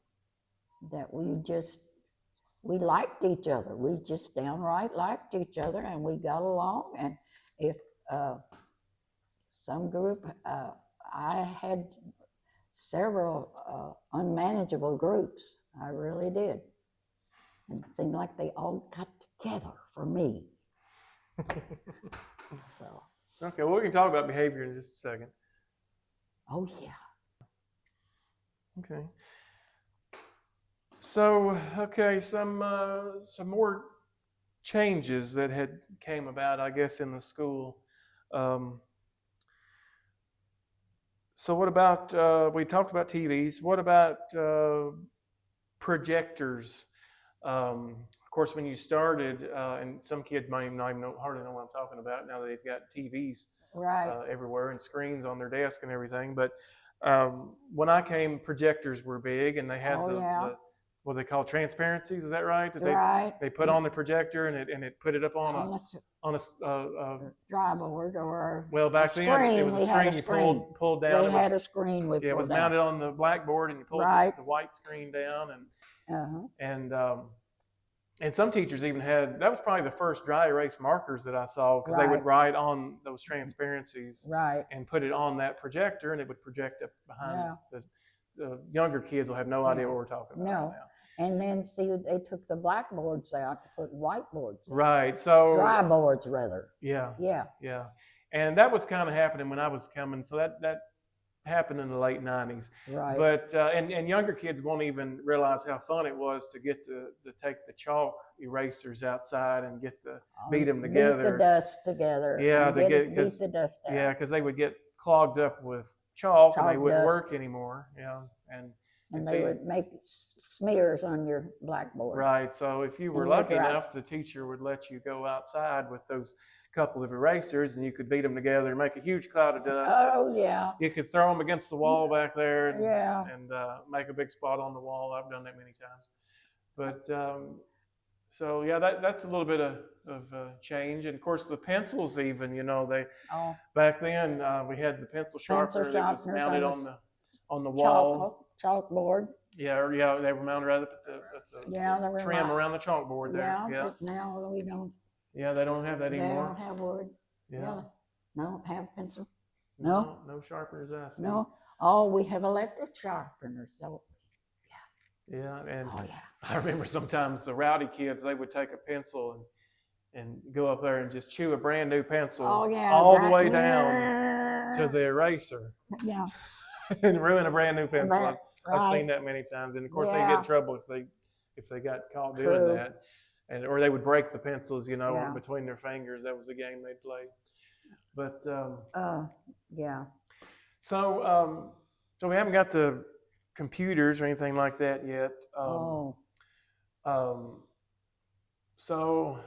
that we liked each other. We just downright liked each other, and we got along. And if some group, I had several unmanageable groups. I really did. And it seemed like they all got together for me. So. Okay, well, we can talk about behavior in just a second. Oh yeah. Okay. So, okay, some more changes that had came about, I guess, in the school. Um, so, what about we talked about TVs? What about projectors? Of course, when you started, and some kids might not even hardly know what I'm talking about now that they've got TVs Right. everywhere and screens on their desk and everything. But when I came, projectors were big, and they had the what they call transparencies. Is that right? That right. they put on the projector and it put it up on a dry board or well, back then it was a screen you pulled down. We had a screen we pulled down. Yeah, it was mounted on the blackboard, and you pulled the white screen down, and some teachers even had, that was probably the first dry erase markers that I saw, because they would write on those transparencies and put it on that projector, and it would project up behind the younger kids will have no idea what we're talking about now. And then see, they took the blackboards out to put whiteboards in. Right. So dry boards rather. Yeah. Yeah. Yeah. And that was kind of happening when I was coming. So that happened in the late 90s. Right. But and younger kids won't even realize how fun it was to get to take the chalk erasers outside and get to beat them together. Beat the dust together. Yeah, beat the dust out. Yeah, because they would get clogged up with chalk and they wouldn't work anymore. Yeah, and they would make smears on your blackboard. Right. So if you were lucky enough, the teacher would let you go outside with those couple of erasers, and you could beat them together and make a huge cloud of dust. Oh yeah. You could throw them against the wall back there and make a big spot on the wall. I've done that many times. But so yeah, that's a little bit of change. And of course the pencils, even, you know, back then we had the pencil sharpener that was mounted on the wall. Chalkboard. Yeah, they were mounted right up at the trim around the chalkboard there. Yeah, but now we don't. Yeah, they don't have that anymore. They don't have wood. Yeah. No, have pencil. No sharpeners, I see. No. Oh, we have electric sharpeners. So. Yeah, and I remember sometimes the rowdy kids, they would take a pencil and go up there and just chew a brand new pencil all the way down to the eraser. Yeah. and ruin a brand new pencil. Right. I've Right. seen that many times, and of course they get Yeah. in trouble if they got caught doing True. that, or they would break the pencils, Yeah. between their fingers. That was a game they'd play. But Yeah. so we haven't got the computers or anything like that yet. Oh. Um, so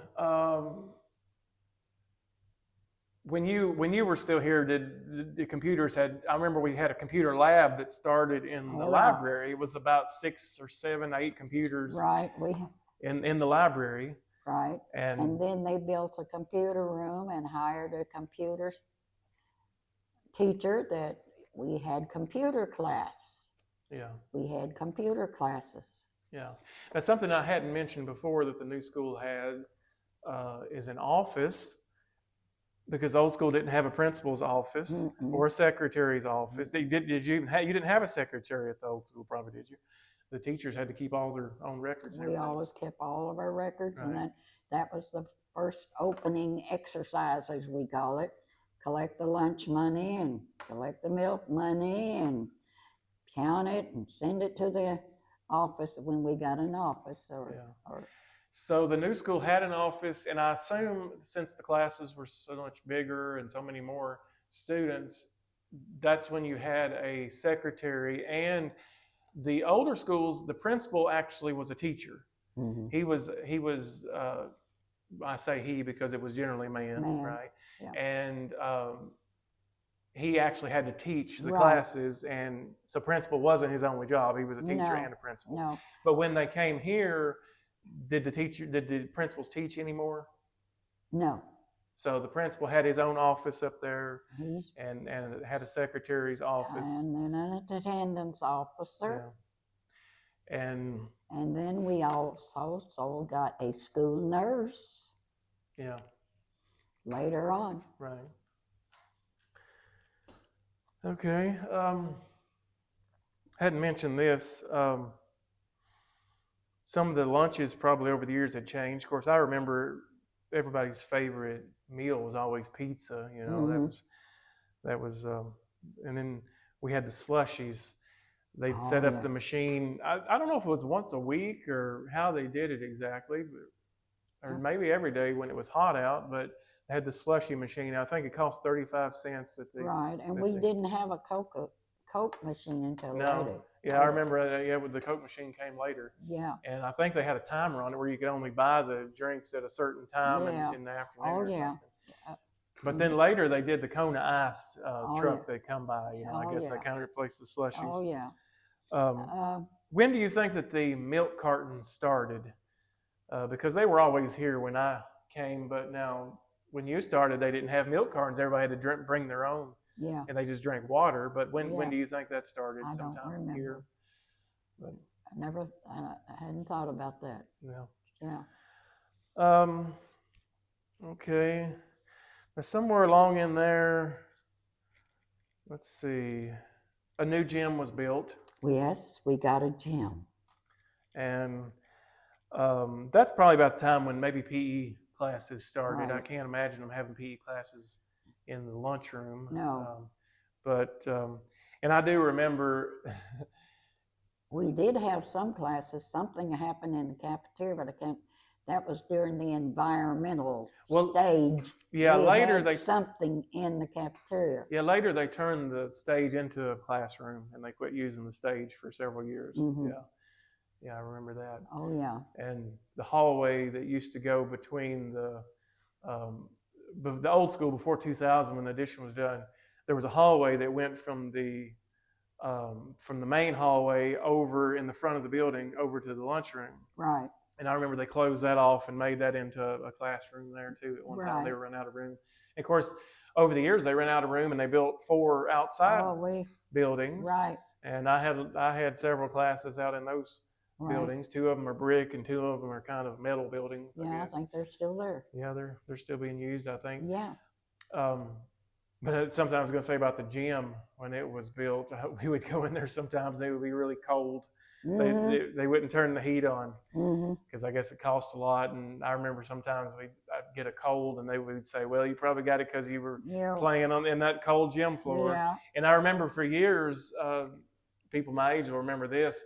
when you were still here, did the computers had? I remember we had a computer lab that started in the Oh, yeah. library. It was about 6 or 7, 8 computers Right. in the library. Right. And And then they built a computer room and hired a computer teacher that we had computer class. yeah, We had computer classes. yeah. That's something I hadn't mentioned before that the new school had is an office, because old school didn't have a principal's office Mm-mm. or a secretary's office. Did you even you didn't have a secretary at the old school, probably, did you? The teachers had to keep all their own records and We everything. always kept all of our records, and Right. that was the first opening exercise, as we call it. Collect the lunch money and collect the milk money and count it and send it to the office when we got an office. Or So the new school had an office, and I assume since the classes were so much bigger and so many more students, that's when you had a secretary. And the older schools, the principal actually was a teacher. mm-hmm. He was I say he because it was generally man. Right? Yeah. And he actually had to teach the Right. classes, and so principal wasn't his only job. He was a teacher and a principal. No. But when they came here, did the principals teach anymore? No. So the principal had his own office up there, He's, and it had a secretary's office, and then an attendance officer. yeah. And then we also got a school nurse. Yeah. Later on. Right. Okay. Hadn't mentioned this. Some of the lunches probably over the years had changed. Of course, I remember everybody's favorite meal was always pizza. Mm-hmm. that was, and then we had the slushies. They'd set up the machine. I don't know if it was once a week or how they did it exactly, or maybe every day when it was hot out. But they had the slushy machine. I think it cost 35 cents. Right, and we didn't have a Coke machine until later. Yeah, I remember. Yeah, the Coke machine came later. Yeah. And I think they had a timer on it where you could only buy the drinks at a certain time in the afternoon or something. But then later they did the Kona Ice truck that come by. I guess they kind of replaced the slushies. Oh yeah. When do you think that the milk cartons started? Because they were always here when I came, but now when you started, they didn't have milk cartons. Everybody had to bring their own. Yeah. And they just drank water. But when do you think that started? I don't remember. Here. But, I hadn't thought about that. Yeah. Yeah. Okay. Now somewhere along in there, let's see, a new gym was built. Yes, we got a gym. And that's probably about the time when maybe PE classes started. Right. I can't imagine them having PE classes in the lunchroom. No. And I do remember. We did have some classes. Something happened in the cafeteria, but I can't. That was during the environmental stage. Yeah, later had something in the cafeteria. Yeah, later they turned the stage into a classroom, and they quit using the stage for several years. Mm-hmm. Yeah, I remember that. Oh yeah. And the hallway that used to go between the old school before 2000, when the addition was done, there was a hallway that went from the main hallway over in the front of the building over to the lunchroom. Right. And I remember they closed that off and made that into a classroom there too. At one time they were running out of room. And of course, over the years they ran out of room and they built 4 outside buildings. Right. And I had several classes out in those buildings. 2 of them are brick and 2 of them are kind of metal buildings. Yeah, I think they're still there. Yeah, they're still being used, I think. Yeah. But something I was going to say about the gym, when it was built, we would go in there sometimes. They would be really cold. Mm-hmm. They wouldn't turn the heat on because I guess it cost a lot. And I remember sometimes I'd get a cold, and they would say, well, you probably got it because you were Yeah. playing in that cold gym floor. Yeah. And I remember for years, people my age will remember this,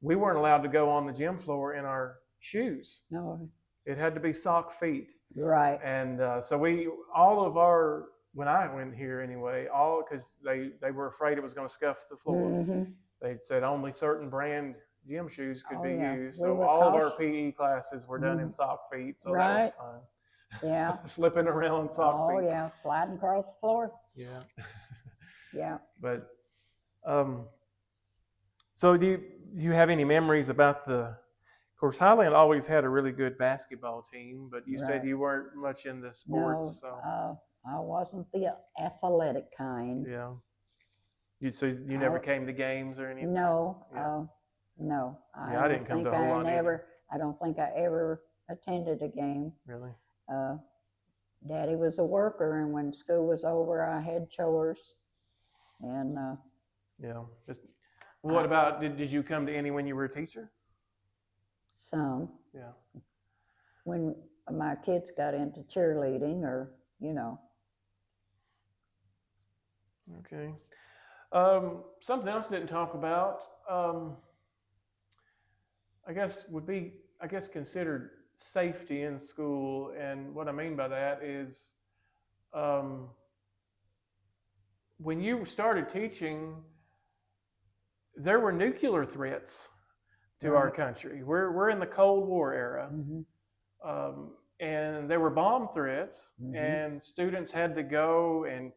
we weren't allowed to go on the gym floor in our shoes. No. It had to be sock feet. Right. And so when I went here anyway, because they were afraid it was going to scuff the floor. Mm-hmm. They said only certain brand gym shoes could Oh, be yeah. used. We So were all of our cautious. PE classes were done in sock feet. So that was Right. fun. Yeah. Slipping around in sock Oh, feet. yeah. Sliding across the floor. Yeah. Yeah. But so do you have any memories about of course, Highland always had a really good basketball team, but you said Right. you weren't much into No, sports. So I wasn't the athletic kind. yeah. So you never came to games or anything? No. Yeah. No. Yeah, I didn't come to a whole lot either. I don't think I ever attended a game. Really? Daddy was a worker, and when school was over, I had chores. And Yeah. What about, did you come to any when you were a teacher? some. Yeah. When my kids got into cheerleading, or Okay. Something else I didn't talk about, I guess would be, considered safety in school. And what I mean by that is, when you started teaching, there were nuclear threats to our country. We're in the Cold War era. Mm-hmm. And there were bomb threats, and students had to go and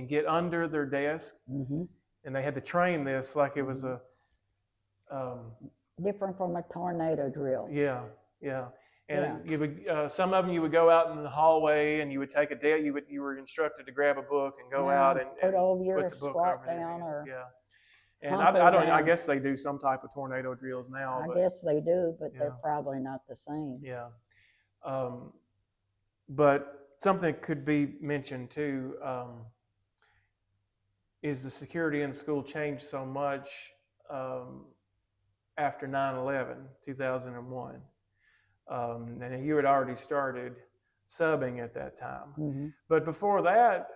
get under their desk, and they had to train this like it was a different from a tornado drill. Yeah. And you would some of them you would go out in the hallway, and you would take you were instructed to grab a book and go out and put over your put the book squat over your down hand. or And I don't. I guess they do some type of tornado drills now. I guess they do, but they're probably not the same. Yeah. But something could be mentioned too, is the security in the school changed so much after 9/11, 2001. And you had already started subbing at that time. But before that,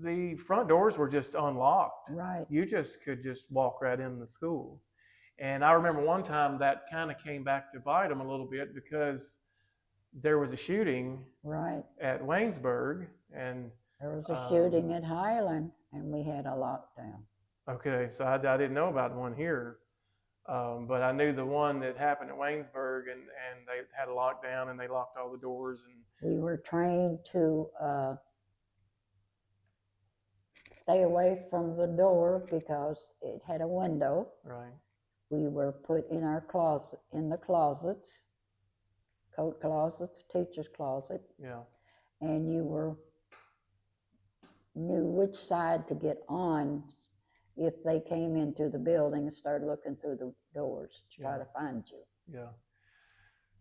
the front doors were just unlocked. Right. You could just walk right in the school. And I remember one time that kind of came back to bite them a little bit, because there was a shooting at Waynesburg, and there was a shooting at Highland, and we had a lockdown. Okay, so I didn't know about the one here, but I knew the one that happened at Waynesburg, and they had a lockdown, and they locked all the doors. And we were trained to stay away from the door because it had a window. Right. We were put in our the closets, coat closets, teacher's closet. Yeah. And you knew which side to get on if they came into the building and started looking through the doors to try to find you. Yeah.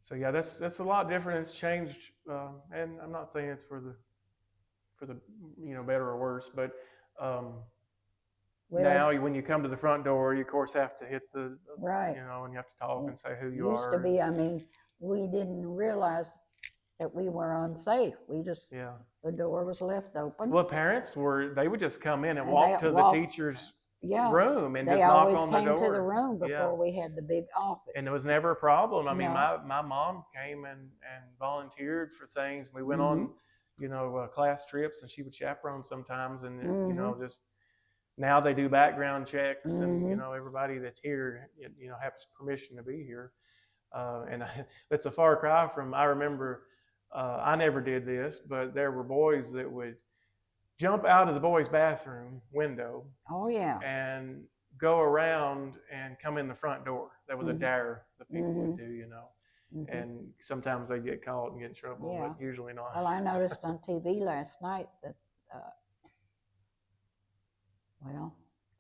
So yeah, that's a lot different. It's changed, and I'm not saying it's for the better or worse, but now when you come to the front door, you of course have to hit the and you have to talk and say who you are. Used to be, I mean, we didn't realize that we were unsafe. We just the door was left open. Well, parents would just come in and walk to the teacher's room and just knock on the door. They always came to the room before we had the big office. And it was never a problem. I mean, my mom came and volunteered for things. We went on, class trips, and she would chaperone sometimes. And, just now they do background checks, and, everybody that's here, has permission to be here. And that's a far cry from, I remember, I never did this, but there were boys that would jump out of the boys' bathroom window. Oh, yeah. And go around and come in the front door. That was a dare that people would do, And sometimes they get caught and get in trouble, but usually not. Well, I noticed on TV last night that,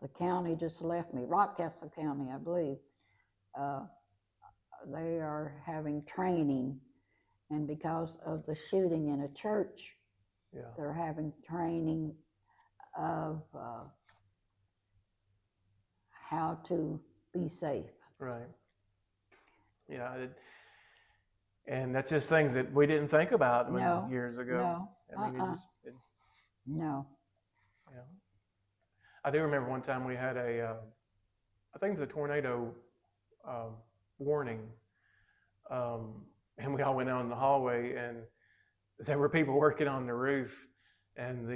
the county just left me, Rockcastle County, I believe. They are having training, and because of the shooting in a church, they're having training of how to be safe. Right. Yeah. And that's just things that we didn't think about No, years ago. no, I mean, no. yeah. I do remember one time we had I think it was a tornado um, warning, and we all went out in the hallway, and there were people working on the roof, and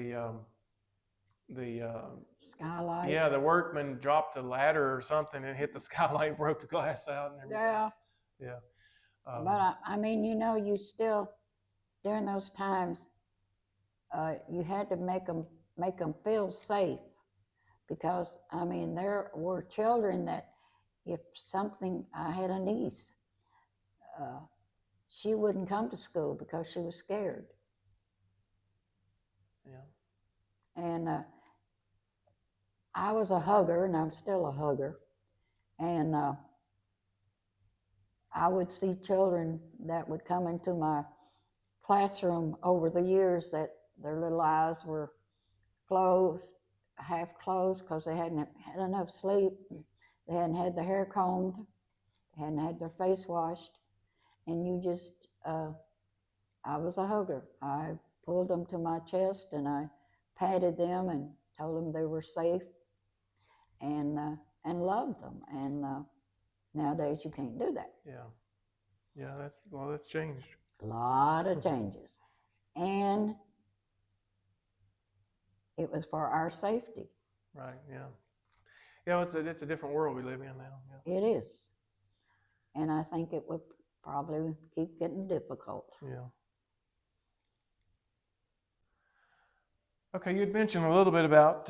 Skylight. yeah, the workman dropped a ladder or something and hit the skylight and broke the glass out and everything. Yeah. Yeah. But I mean, you still, during those times, you had to make them feel safe, because I mean, there were children that if something, I had a niece, uh, she wouldn't come to school because she was scared. Yeah. And I was a hugger, and I'm still a hugger, and I would see children that would come into my classroom over the years that their little eyes were closed, half closed, because they hadn't had enough sleep. They hadn't had their hair combed, they hadn't had their face washed, and you just, I was a hugger. I pulled them to my chest and I patted them and told them they were safe, and loved them. And nowadays you can't do that. Yeah. Yeah, that's changed. A lot of changes. And it was for our safety. Right, yeah. Yeah, it's a different world we live in now. Yeah. It is. And I think it will probably keep getting difficult. Yeah. Okay, you'd mentioned a little bit about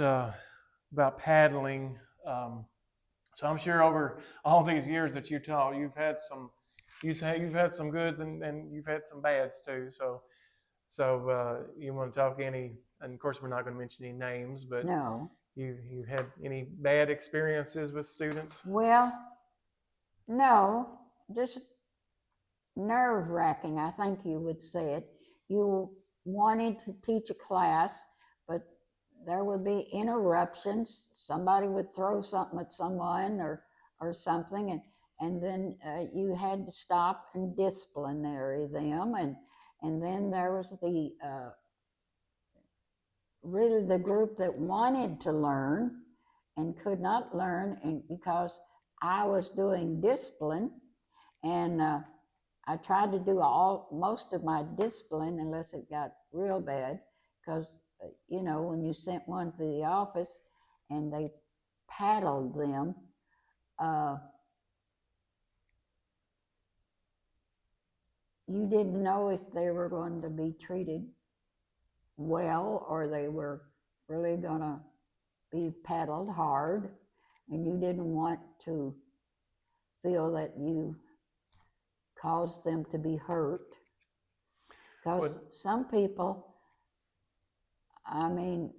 paddling. So I'm sure over all these years that you taught, you've had some goods and you've had some bads too. So you want to talk any? And of course, we're not going to mention any names, but No. you had any bad experiences with students? Well, no, just nerve-wracking, I think you would say it. You wanted to teach a class, but there would be interruptions. Somebody would throw something at someone or something, and then you had to stop and disciplinary them. And then there was the really the group that wanted to learn and could not learn, and because I was doing discipline, and I tried to do most of my discipline unless it got real bad, because when you sent one to the office and they paddled them, you didn't know if they were going to be treated well or they were really going to be paddled hard, and you didn't want to feel that you caused them to be hurt, because some people, I mean,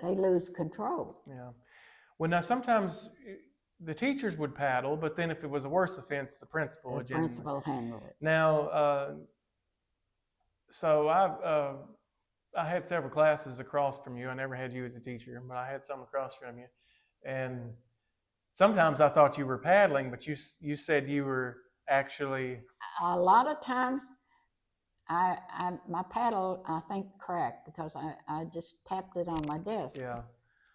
they lose control. Yeah. Well, now sometimes the teachers would paddle, but then if it was a worse offense, the principal would generally. The principal handled it. Now, so I had several classes across from you. I never had you as a teacher, but I had some across from you, and sometimes I thought you were paddling, but you said you were actually. A lot of times, my paddle, I think, cracked because I just tapped it on my desk. Yeah.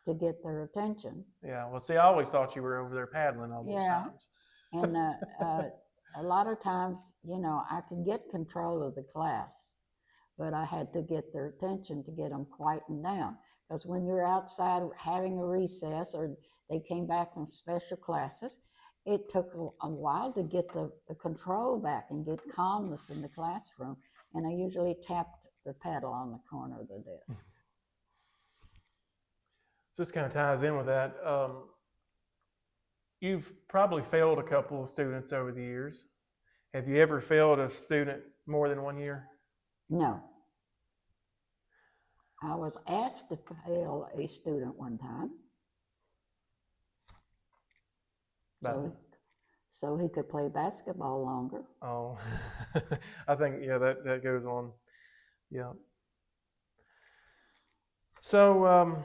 To get their attention. Yeah. Well, see, I always thought you were over there paddling all those times. And a lot of times, I could get control of the class, but I had to get their attention to get them quietened down. Because when you're outside having a recess or they came back from special classes, it took a while to get the control back and get calmness in the classroom. And I usually tapped the paddle on the corner of the desk. So this kind of ties in with that. You've probably failed a couple of students over the years. Have you ever failed a student more than 1 year? No. I was asked to fail a student one time. So he could play basketball longer. Oh, I think, yeah, that goes on. Yeah. So,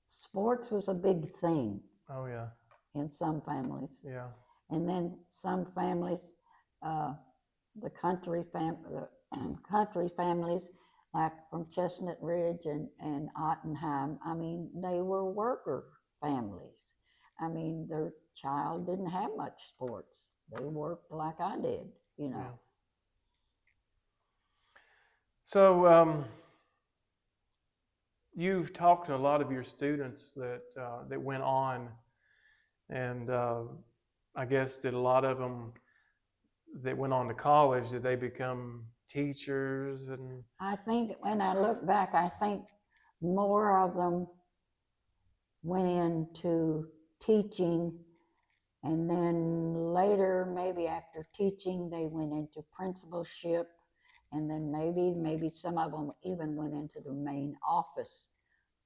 sports was a big thing. Oh, yeah. In some families. Yeah. And then some families, the country families like from Chestnut Ridge and Ottenheim. I mean, they were worker families. I mean, their child didn't have much sports. They worked like I did, you know. Yeah. So you've talked to a lot of your students that went on, and I guess did a lot of them that went on to college, did they become teachers? And I think when I look back, I think more of them went into teaching, and then later, maybe after teaching, they went into principalship, and then maybe some of them even went into the main office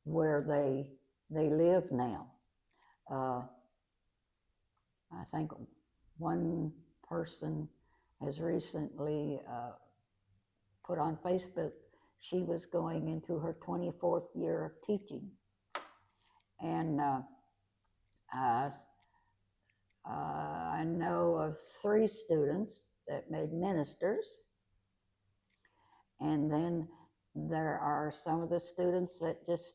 where they live now. I think one person has recently put on Facebook she was going into her 24th year of teaching. And I know of 3 students that made ministers. And then there are some of the students that just,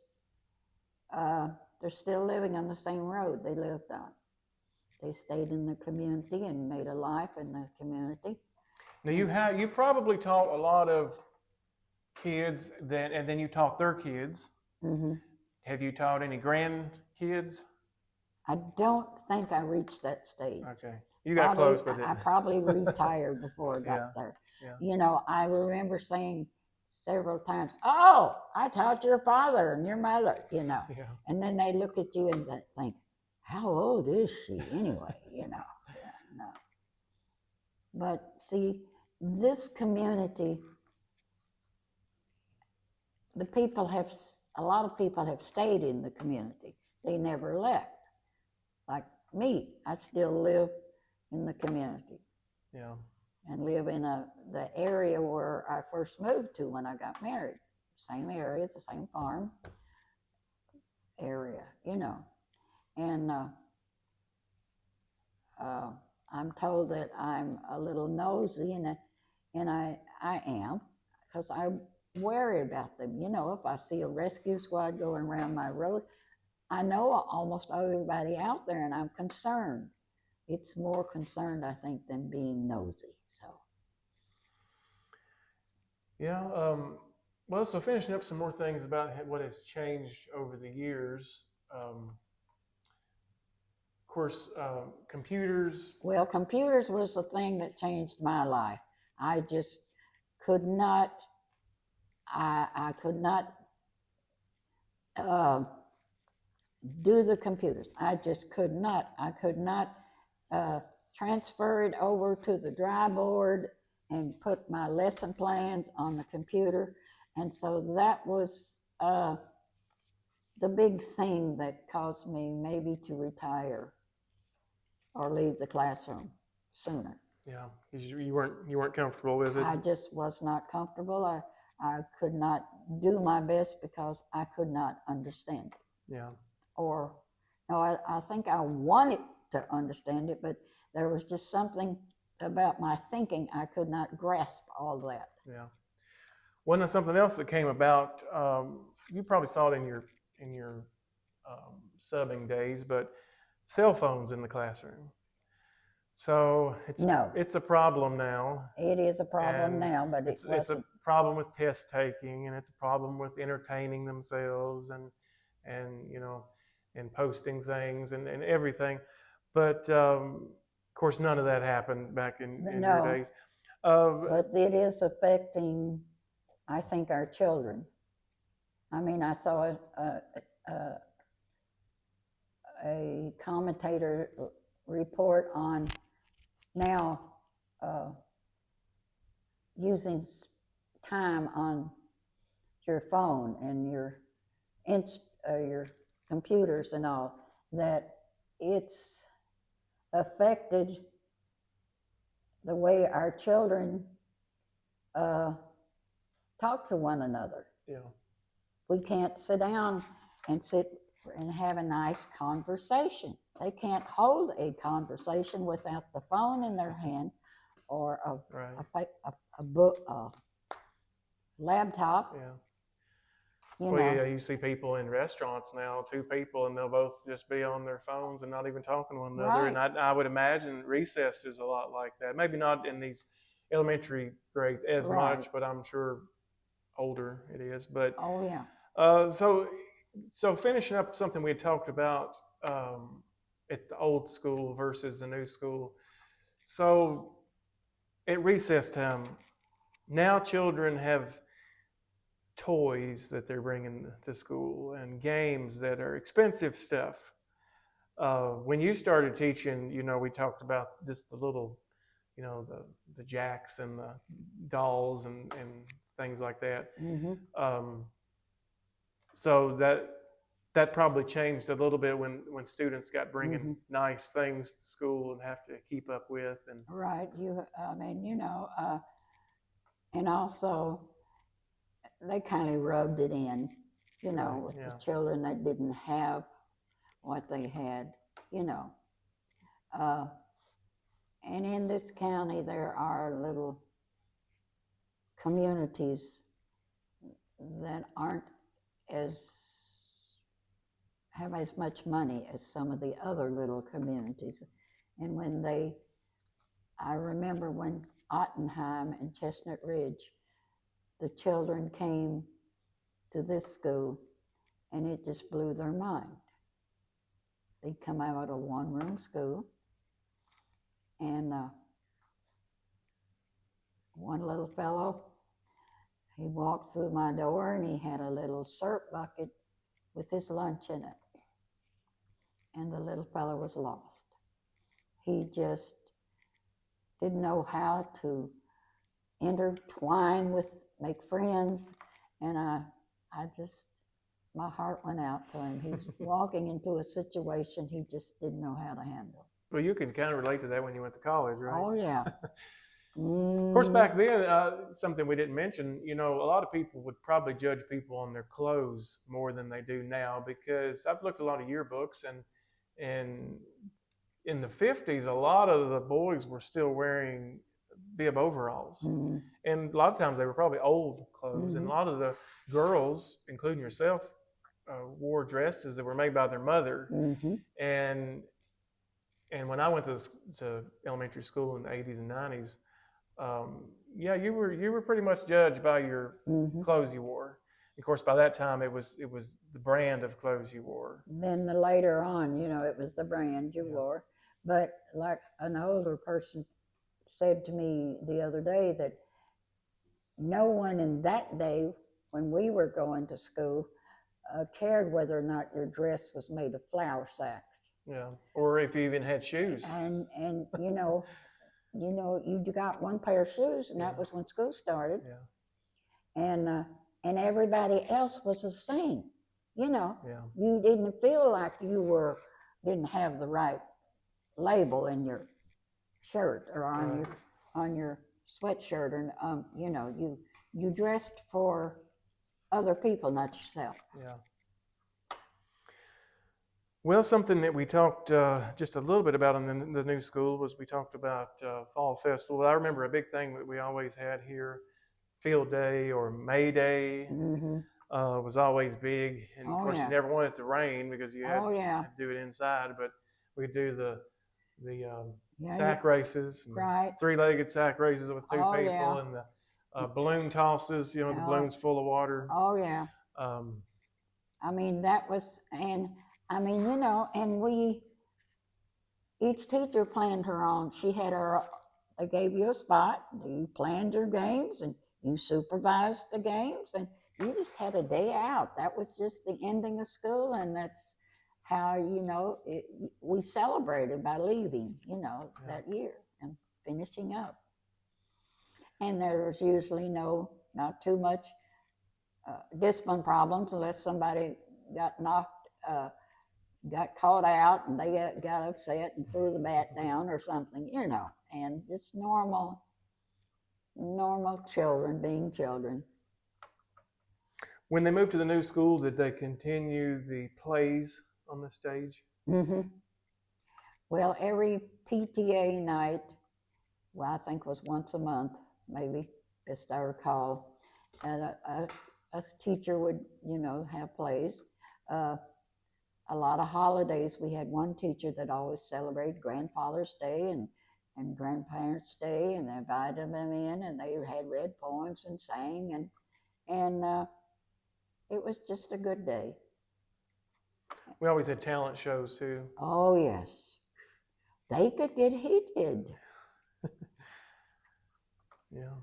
they're still living on the same road they lived on. They stayed in the community and made a life in the community. now you probably taught a lot of kids that, and then you taught their kids. Mm-hmm. Have you taught any grandkids? I don't think I reached that stage. Okay, you got close, but I probably retired before I got there. Yeah. You know, I remember saying several times, "Oh, I taught your father and your mother," you know. Yeah. And then they look at you and they think, "How old is she anyway?" You know. Yeah, no. But see, this community, a lot of people have stayed in the community. They never left. Like me, I still live in the community. Yeah. And live in the area where I first moved to when I got married. Same area, it's the same farm area, you know. And I'm told that I'm a little nosy, and I am, because I worry about them. You know, if I see a rescue squad going around my road, I know almost everybody out there, and I'm concerned. It's more concerned, I think, than being nosy. So. Yeah. Well, so finishing up some more things about what has changed over the years. Of course, computers. Well, computers was the thing that changed my life. I just could not, I could not do the computers. I just could not. I could not transfer it over to the dry board and put my lesson plans on the computer. And so that was the big thing that caused me maybe to retire or leave the classroom sooner. Yeah, you weren't comfortable with it. I just was not comfortable. I could not do my best because I could not understand it. Yeah. Or, no, I think I wanted to understand it, but there was just something about my thinking I could not grasp all that. Yeah. Well, there's something else that came about. You probably saw it in your subbing days, but cell phones in the classroom. So it's a problem now. It is a problem now, but it's a problem with test taking, and it's a problem with entertaining themselves and you know, and posting things and everything. But of course, none of that happened back in your days. But it is affecting, I think, our children. I mean, I saw a commentator report on now using time on your phone and your computers and all, that it's affected the way our children talk to one another. Yeah. We can't sit down and have a nice conversation. They can't hold a conversation without the phone in their hand or Right. a book, a laptop. Yeah. You Well, know, yeah, you see people in restaurants now, two people, and they'll both just be on their phones and not even talking to one another. And right, I would imagine recess is a lot like that. Maybe not in these elementary grades as right. much, but I'm sure older it is. But Oh yeah. uh, so, so finishing up something we had talked about at the old school versus the new school. So at recess time, now children have toys that they're bringing to school and games that are expensive stuff. When you started teaching, we talked about just the little, the jacks and the dolls and things like that. Mhm. Um, so that probably changed a little bit when students got bringing Mhm. nice things to school and have to keep up with. And Right. I mean, and also they kind of rubbed it in, right, with the yeah, children that didn't have what they had, you know. Uh, and in this county, there are little communities that aren't as have as much money as some of the other little communities. And I remember when Ottenheim and Chestnut Ridge, the children came to this school, and it just blew their mind. They'd come out of a one-room school, and one little fellow, he walked through my door, and he had a little syrup bucket with his lunch in it, and the little fellow was lost. He just didn't know how to make friends, and my heart went out to him. He's walking into a situation he just didn't know how to handle. well, you can kind of relate to that when you went to college, right? Oh yeah. Of course, Mm-hmm. back then, something we didn't mention, a lot of people would probably judge people on their clothes more than they do now because I've looked at a lot of yearbooks and in the 50s, a lot of the boys were still wearing bib overalls. Mm-hmm. And a lot of times they were probably old clothes. And Mm-hmm. a lot of the girls, including yourself, wore dresses that were made by their mother. Mm-hmm. And and when I went to elementary school in the 80s and 90s, yeah, you were pretty much judged by your Mm-hmm. clothes you wore. Of course, by that time it was the brand of clothes you wore. Then later on, it was the brand you Yeah. wore. But like an older person said to me the other day that no one in that day, when we were going to school, cared whether or not your dress was made of flour sacks. Yeah. Or if you even had shoes. And you got one pair of shoes, and Yeah. that was when school started. Yeah. And everybody else was the same. Yeah. You didn't feel like didn't have the right label in your shirt or Right. on your sweatshirt, and you dressed for other people, not yourself. Yeah. Well, something that we talked just a little bit about in the new school was we talked about fall festival. I remember a big thing that we always had here, field day or May Day, Mm-hmm. was always big. And of Oh course, you yeah. never wanted it to rain because you had, Oh yeah. had to do it inside. But we'd do the Yeah. sack races, and Right. three-legged sack races with two Oh people, yeah. and the balloon tosses. The Oh, balloons full of water. oh yeah. Um, I mean, that was, and I mean, and each teacher planned her own. They gave you a spot, you planned your games, and you supervised the games, and you just had a day out. That was just the ending of school, and that's how, we celebrated by leaving, that year and finishing up. And there was usually not too much discipline problems unless somebody got got caught out and they got upset and threw the bat down or something, and just normal children being children. when they moved to the new school, did they continue the plays on the stage? Mm-hmm. Well, every PTA night well, I think it was once a month, maybe, best I recall. And a teacher would, have plays. A lot of holidays. We had one teacher that always celebrated Grandfather's Day and Grandparents' Day, and they invited them in, and they had read poems and sang, and it was just a good day. We always had talent shows too. Oh yes, they could get heated. Yeah.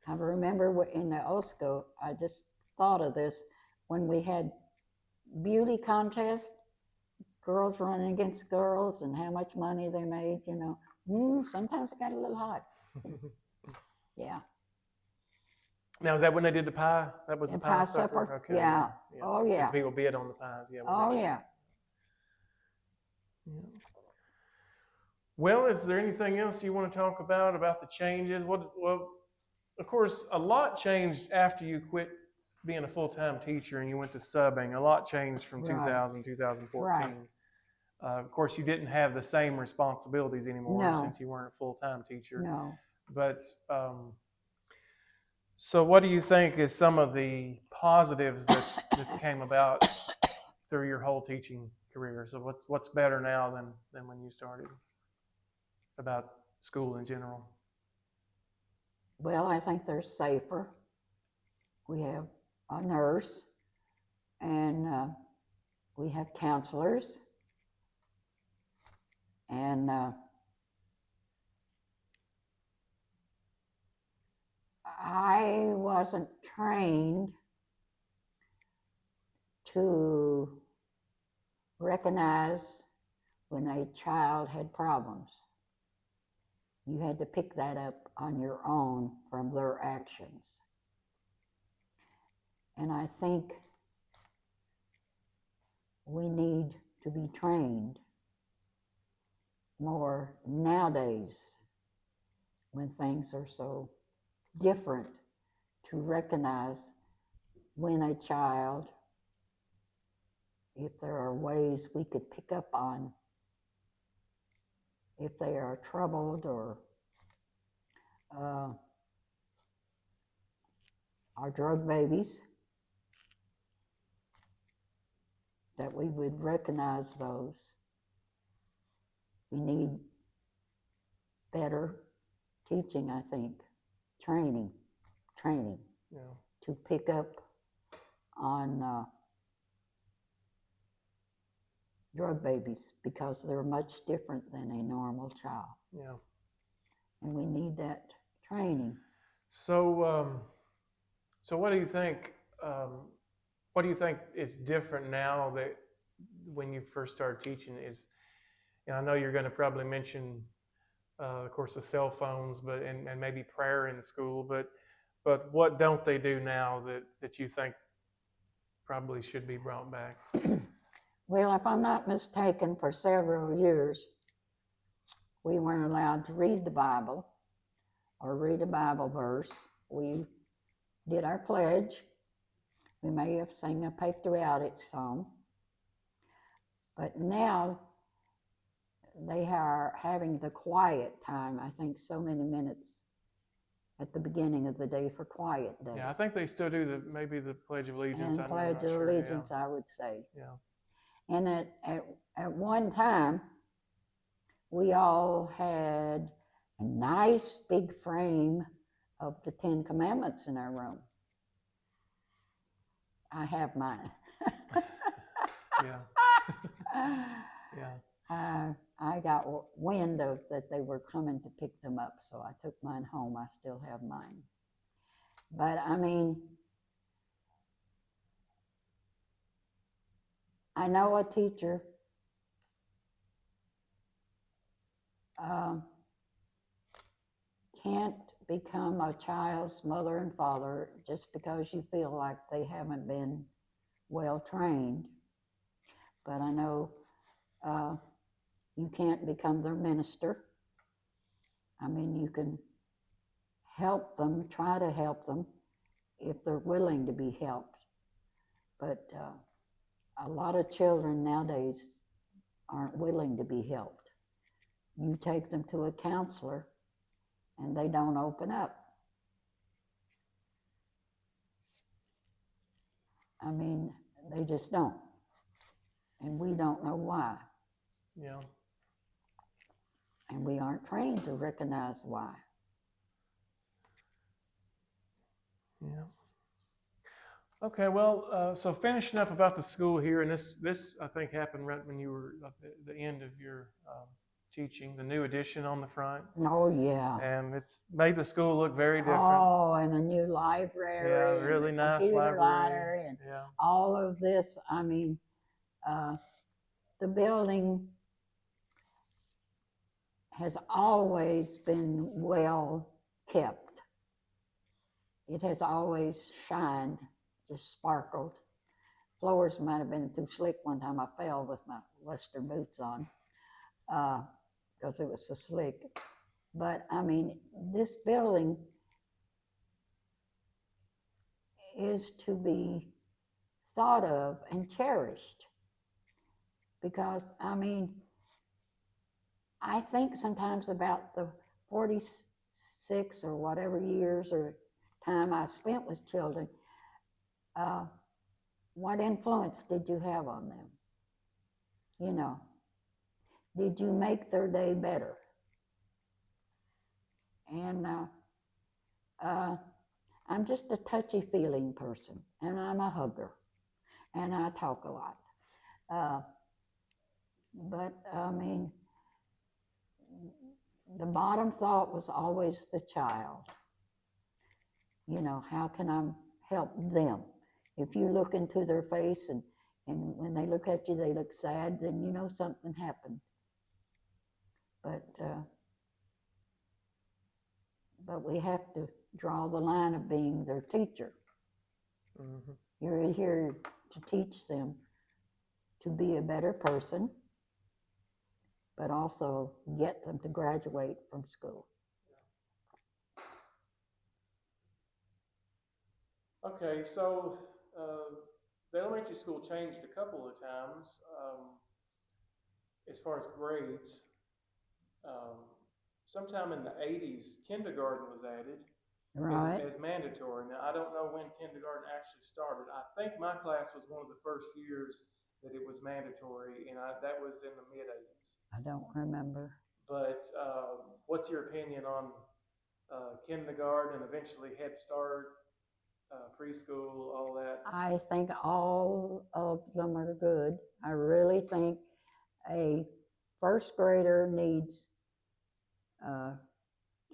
I remember in the old school, I just thought of this when we had beauty contest, girls running against girls, and how much money they made. Sometimes it got a little hot. Yeah. Now, is that when they did the pie? That was the pie supper? Okay. Yeah. Oh, yeah. Because people bid on the pies. Yeah. Oh, yeah. Well, is there anything else you want to talk about the changes? Well, of course, a lot changed after you quit being a full-time teacher and you went to subbing. A lot changed from 2000, 2014. Right. Of course, you didn't have the same responsibilities anymore since you weren't a full-time teacher. No. But so what do you think is some of the positives that's came about through your whole teaching career? So what's better now than when you started about school in general? Well, I think they're safer. We have a nurse, and we have counselors, and I wasn't trained to recognize when a child had problems. You had to pick that up on your own from their actions. And I think we need to be trained more nowadays when things are so different, to recognize when a child, if there are ways we could pick up on if they are troubled or are drug babies, that we would recognize those. We need better teaching, I think, training to pick up on drug babies, because they're much different than a normal child. Yeah. And we need that training. So, so what do you think? What do you think is different now that when you first started teaching? I know you're going to probably mention, of course, the cell phones, and maybe prayer in school, but what don't they do now that you think probably should be brought back? Well, if I'm not mistaken, for several years, we weren't allowed to read the Bible or read a Bible verse. We did our pledge. We may have sang a patriotic song. But now they are having the quiet time, I think so many minutes at the beginning of the day for quiet day. Yeah, I think they still do maybe the Pledge of Allegiance. And Pledge of Allegiance, I would say. Yeah. And at one time, we all had a nice big frame of the 10 Commandments in our room. I have mine. Yeah. Yeah. I got wind of that they were coming to pick them up, so I took mine home. I still have mine. But I mean, I know a teacher can't become a child's mother and father just because you feel like they haven't been well trained. But I know you can't become their minister. I mean, you can help them, try to help them if they're willing to be helped. But a lot of children nowadays aren't willing to be helped. You take them to a counselor, and they don't open up. I mean, they just don't. And we don't know why. Yeah. And we aren't trained to recognize why. Yeah. Okay, well, so finishing up about the school here, and this I think happened right when you were at the end of your teaching, the new addition on the front. Oh, yeah. And it's made the school look very different. Oh, and a new library. Yeah, really and nice computer library. and Yeah. all of this. I mean, the building has always been well kept. It has always shined, just sparkled. Floors might have been too slick one time. I fell with my Western boots on because it was so slick. But I mean, this building is to be thought of and cherished because, I mean, I think sometimes about the 46 or whatever years or time I spent with children. What influence did you have on them? You know, did you make their day better? And I'm just a touchy-feeling person, and I'm a hugger, and I talk a lot. But I mean, the bottom thought was always the child. You know, how can I help them? If you look into their face and when they look at you, they look sad, then you know something happened. But we have to draw the line of being their teacher. Mm-hmm. You're here to teach them to be a better person, but also get them to graduate from school. Okay, so the elementary school changed a couple of times as far as grades. Sometime in the 80s, kindergarten was added as mandatory. Now, I don't know when kindergarten actually started. I think my class was one of the first years that it was mandatory, and that was in the mid-80s. I don't remember. But what's your opinion on kindergarten and eventually Head Start, preschool, all that? I think all of them are good. I really think a first grader needs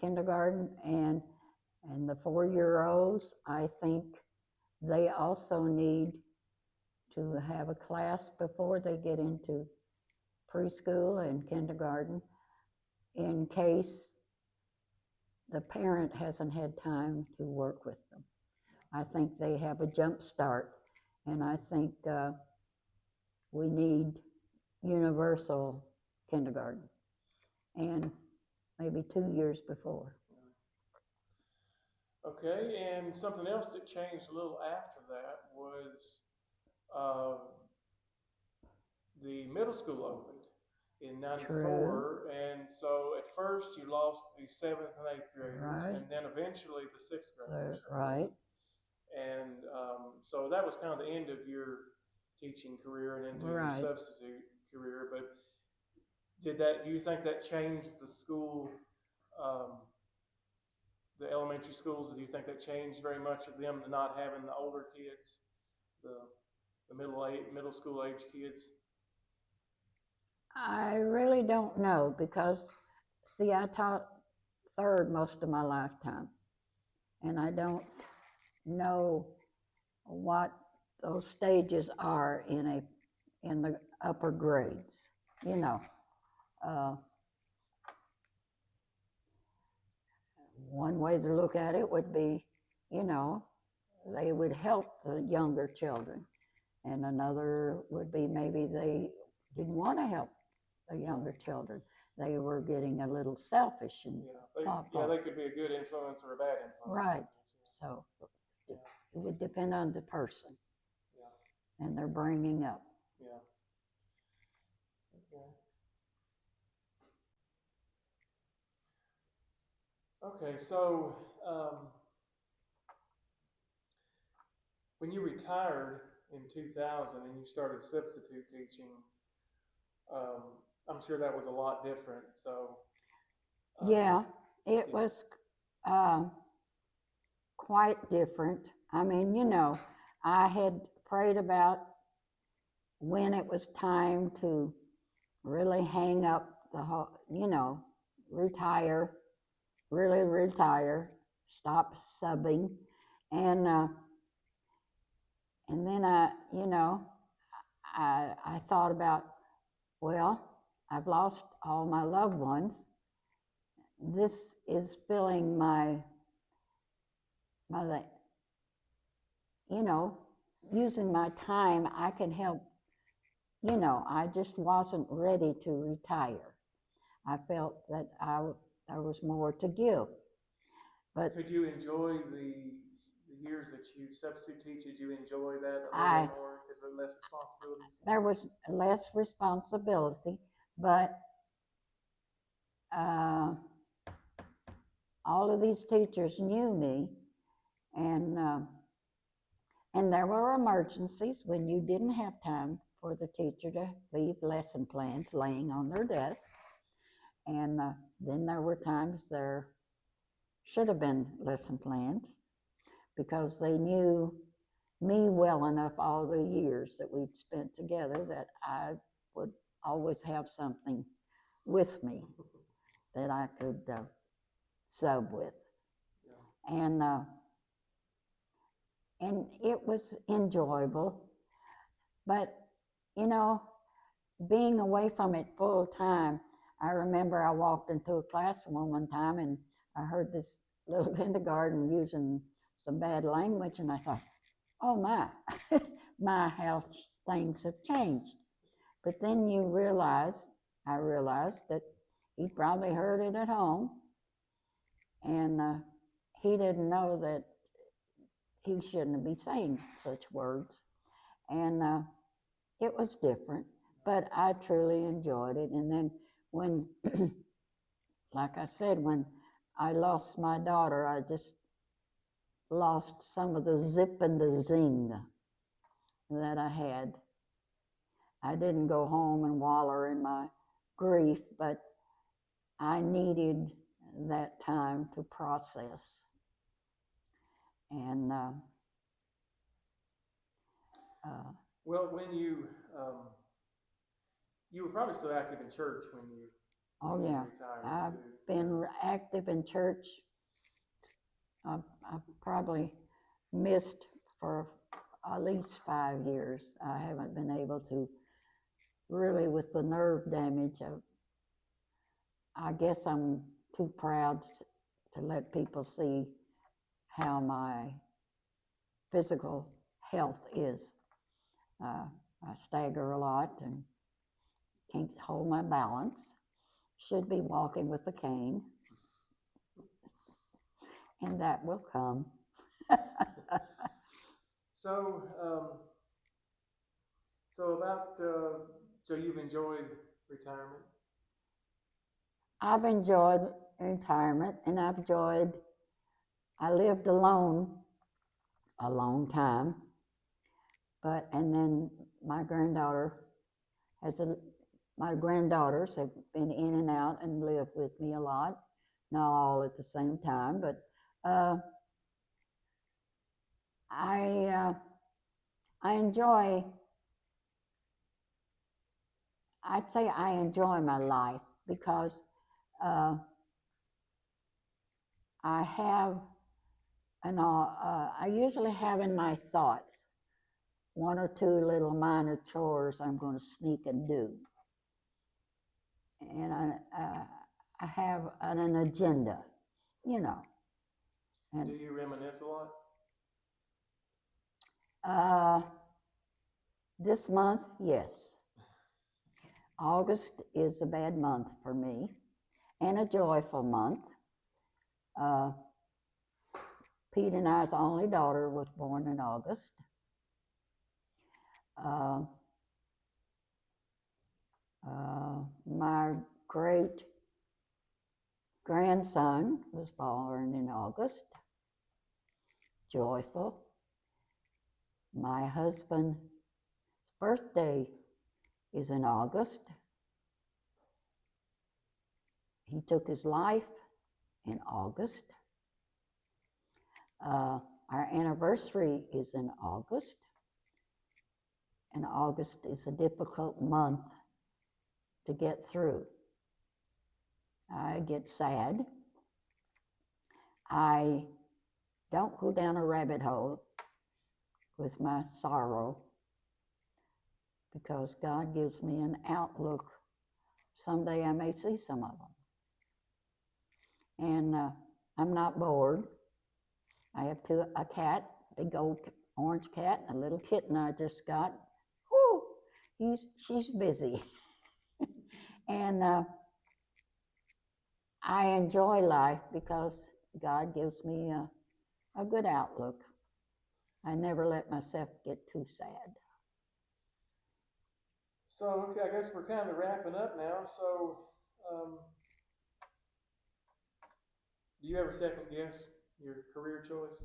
kindergarten, and the 4-year-olds, I think they also need to have a class before they get into preschool and kindergarten in case the parent hasn't had time to work with them. I think they have a jump start, and I think we need universal kindergarten and maybe 2 years before. Okay, and something else that changed a little after that was the middle school opened in '94. True. And so at first you lost the 7th and 8th graders, and then eventually the 6th graders. Right. And so that was kind of the end of your teaching career and into your substitute career. But do you think that changed the school, the elementary schools? Do you think that changed very much of them not having the older kids, the middle school age kids? I really don't know because, see, I taught third most of my lifetime, and I don't know what those stages are in the upper grades. You know, one way to look at it would be, you know, they would help the younger children, and another would be maybe they didn't want to help the younger children. They were getting a little selfish and thoughtful. Yeah, they could be a good influence or a bad influence. Right. So it would depend on the person and their bringing up. Yeah. Okay. Okay, so when you retired in 2000 and you started substitute teaching, um, I'm sure that was a lot different. So, Yeah, it yeah. was uh, quite different. I mean, I had prayed about when it was time to really hang up the whole, retire, really retire, stop subbing, and uh, and then I thought about, well, I've lost all my loved ones. This is filling my you know using my time. I can help. I just wasn't ready to retire. I felt that there was more to give. But Could you enjoy the years that you substitute teach? Did you enjoy that a little I bit more? Is there less responsibilities? there was less responsibility, but uh, all of these teachers knew me, and there were emergencies when you didn't have time for the teacher to leave lesson plans laying on their desk, and then there were times there should have been lesson plans because they knew me well enough all the years that we'd spent together that I would always have something with me that I could sub with. Yeah. And it was enjoyable, but you know, being away from it full time, I remember I walked into a classroom one time and I heard this little kindergarten using some bad language, and I thought, oh my, how things have changed. But then I realized that he probably heard it at home, and he didn't know that he shouldn't be saying such words. And it was different, but I truly enjoyed it. And then when, like I said, when I lost my daughter, I just lost some of the zip and the zing that I had. I didn't go home and waller in my grief, but I needed that time to process. And Well, when you were probably still active in church oh when you yeah, retired I've too. been active in church. I've probably missed for at least 5 years. I haven't been able to really, with the nerve damage. I guess I'm too proud to let people see how my physical health is. I stagger a lot and can't hold my balance. Should be walking with a cane, and that will come. So, so about so you've enjoyed retirement. I've enjoyed retirement, and I lived alone a long time, and then my granddaughter has my granddaughters have been in and out and lived with me a lot, not all at the same time, but uh, I uh, I enjoy. I'd say I enjoy my life because uh, I have I usually have in my thoughts one or two little minor chores I'm going to sneak and do, and I have an agenda, you know. And Do you reminisce a lot? uh, this month, yes, August is a bad month for me, and a joyful month. Uh, Pete and I's only daughter was born in August. Uh, my great grandson was born in August. Joyful. My husband's birthday is in August. He took his life in August. Our anniversary is in August. And August is a difficult month to get through. I get sad. I don't go down a rabbit hole with my sorrow because God gives me an outlook. Someday I may see some of them. And I'm not bored. I have a cat, a big old orange cat, and a little kitten I just got. Whoo! She's busy. And I enjoy life because God gives me a good outlook. I never let myself get too sad. So, okay, I guess we're kind of wrapping up now. So, do you ever second guess your career choice?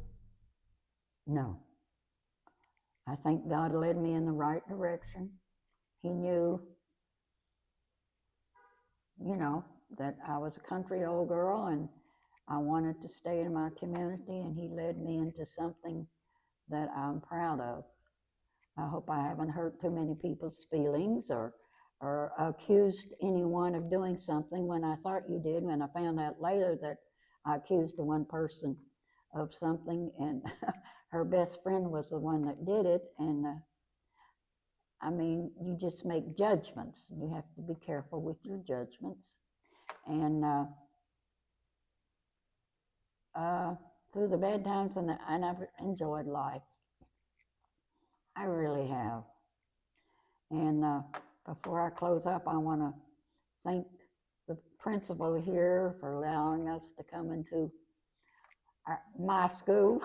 No. I think God led me in the right direction. He knew, that I was a country old girl and I wanted to stay in my community, and He led me into something that I'm proud of. I hope I haven't hurt too many people's feelings or accused anyone of doing something when I thought you did, when I found out later that I accused one person of something and her best friend was the one that did it. And you just make judgments. You have to be careful with your judgments. And through the bad times, and I've enjoyed life. I really have. And before I close up, I want to thank the principal here for allowing us to come into my school.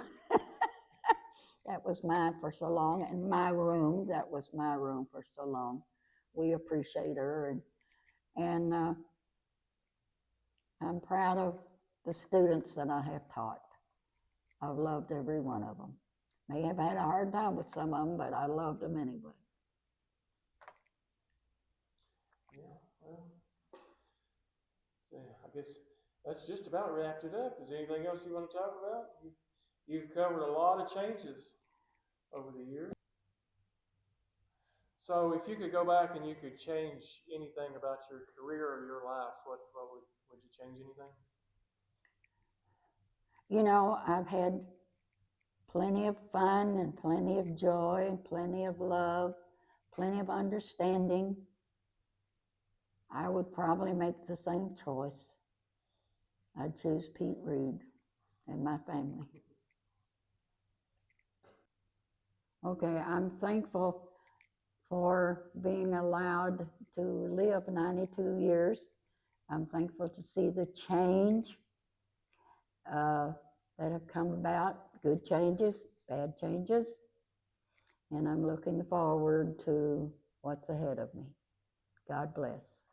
That was mine for so long, and my room, that was my room for so long. We appreciate her, and I'm proud of the students that I have taught. I've loved every one of them. May have had a hard time with some of them, but I loved them anyway. Yeah, well, so I guess that's just about wrapped it up. Is there anything else you want to talk about? You've covered a lot of changes over the years. So if you could go back and you could change anything about your career or your life, what would you change anything? I've had plenty of fun and plenty of joy and plenty of love, plenty of understanding. I would probably make the same choice. I'd choose Pete Reed and my family. Okay, I'm thankful for being allowed to live 92 years. I'm thankful to see the change that have come about, good changes, bad changes, and I'm looking forward to what's ahead of me. God bless.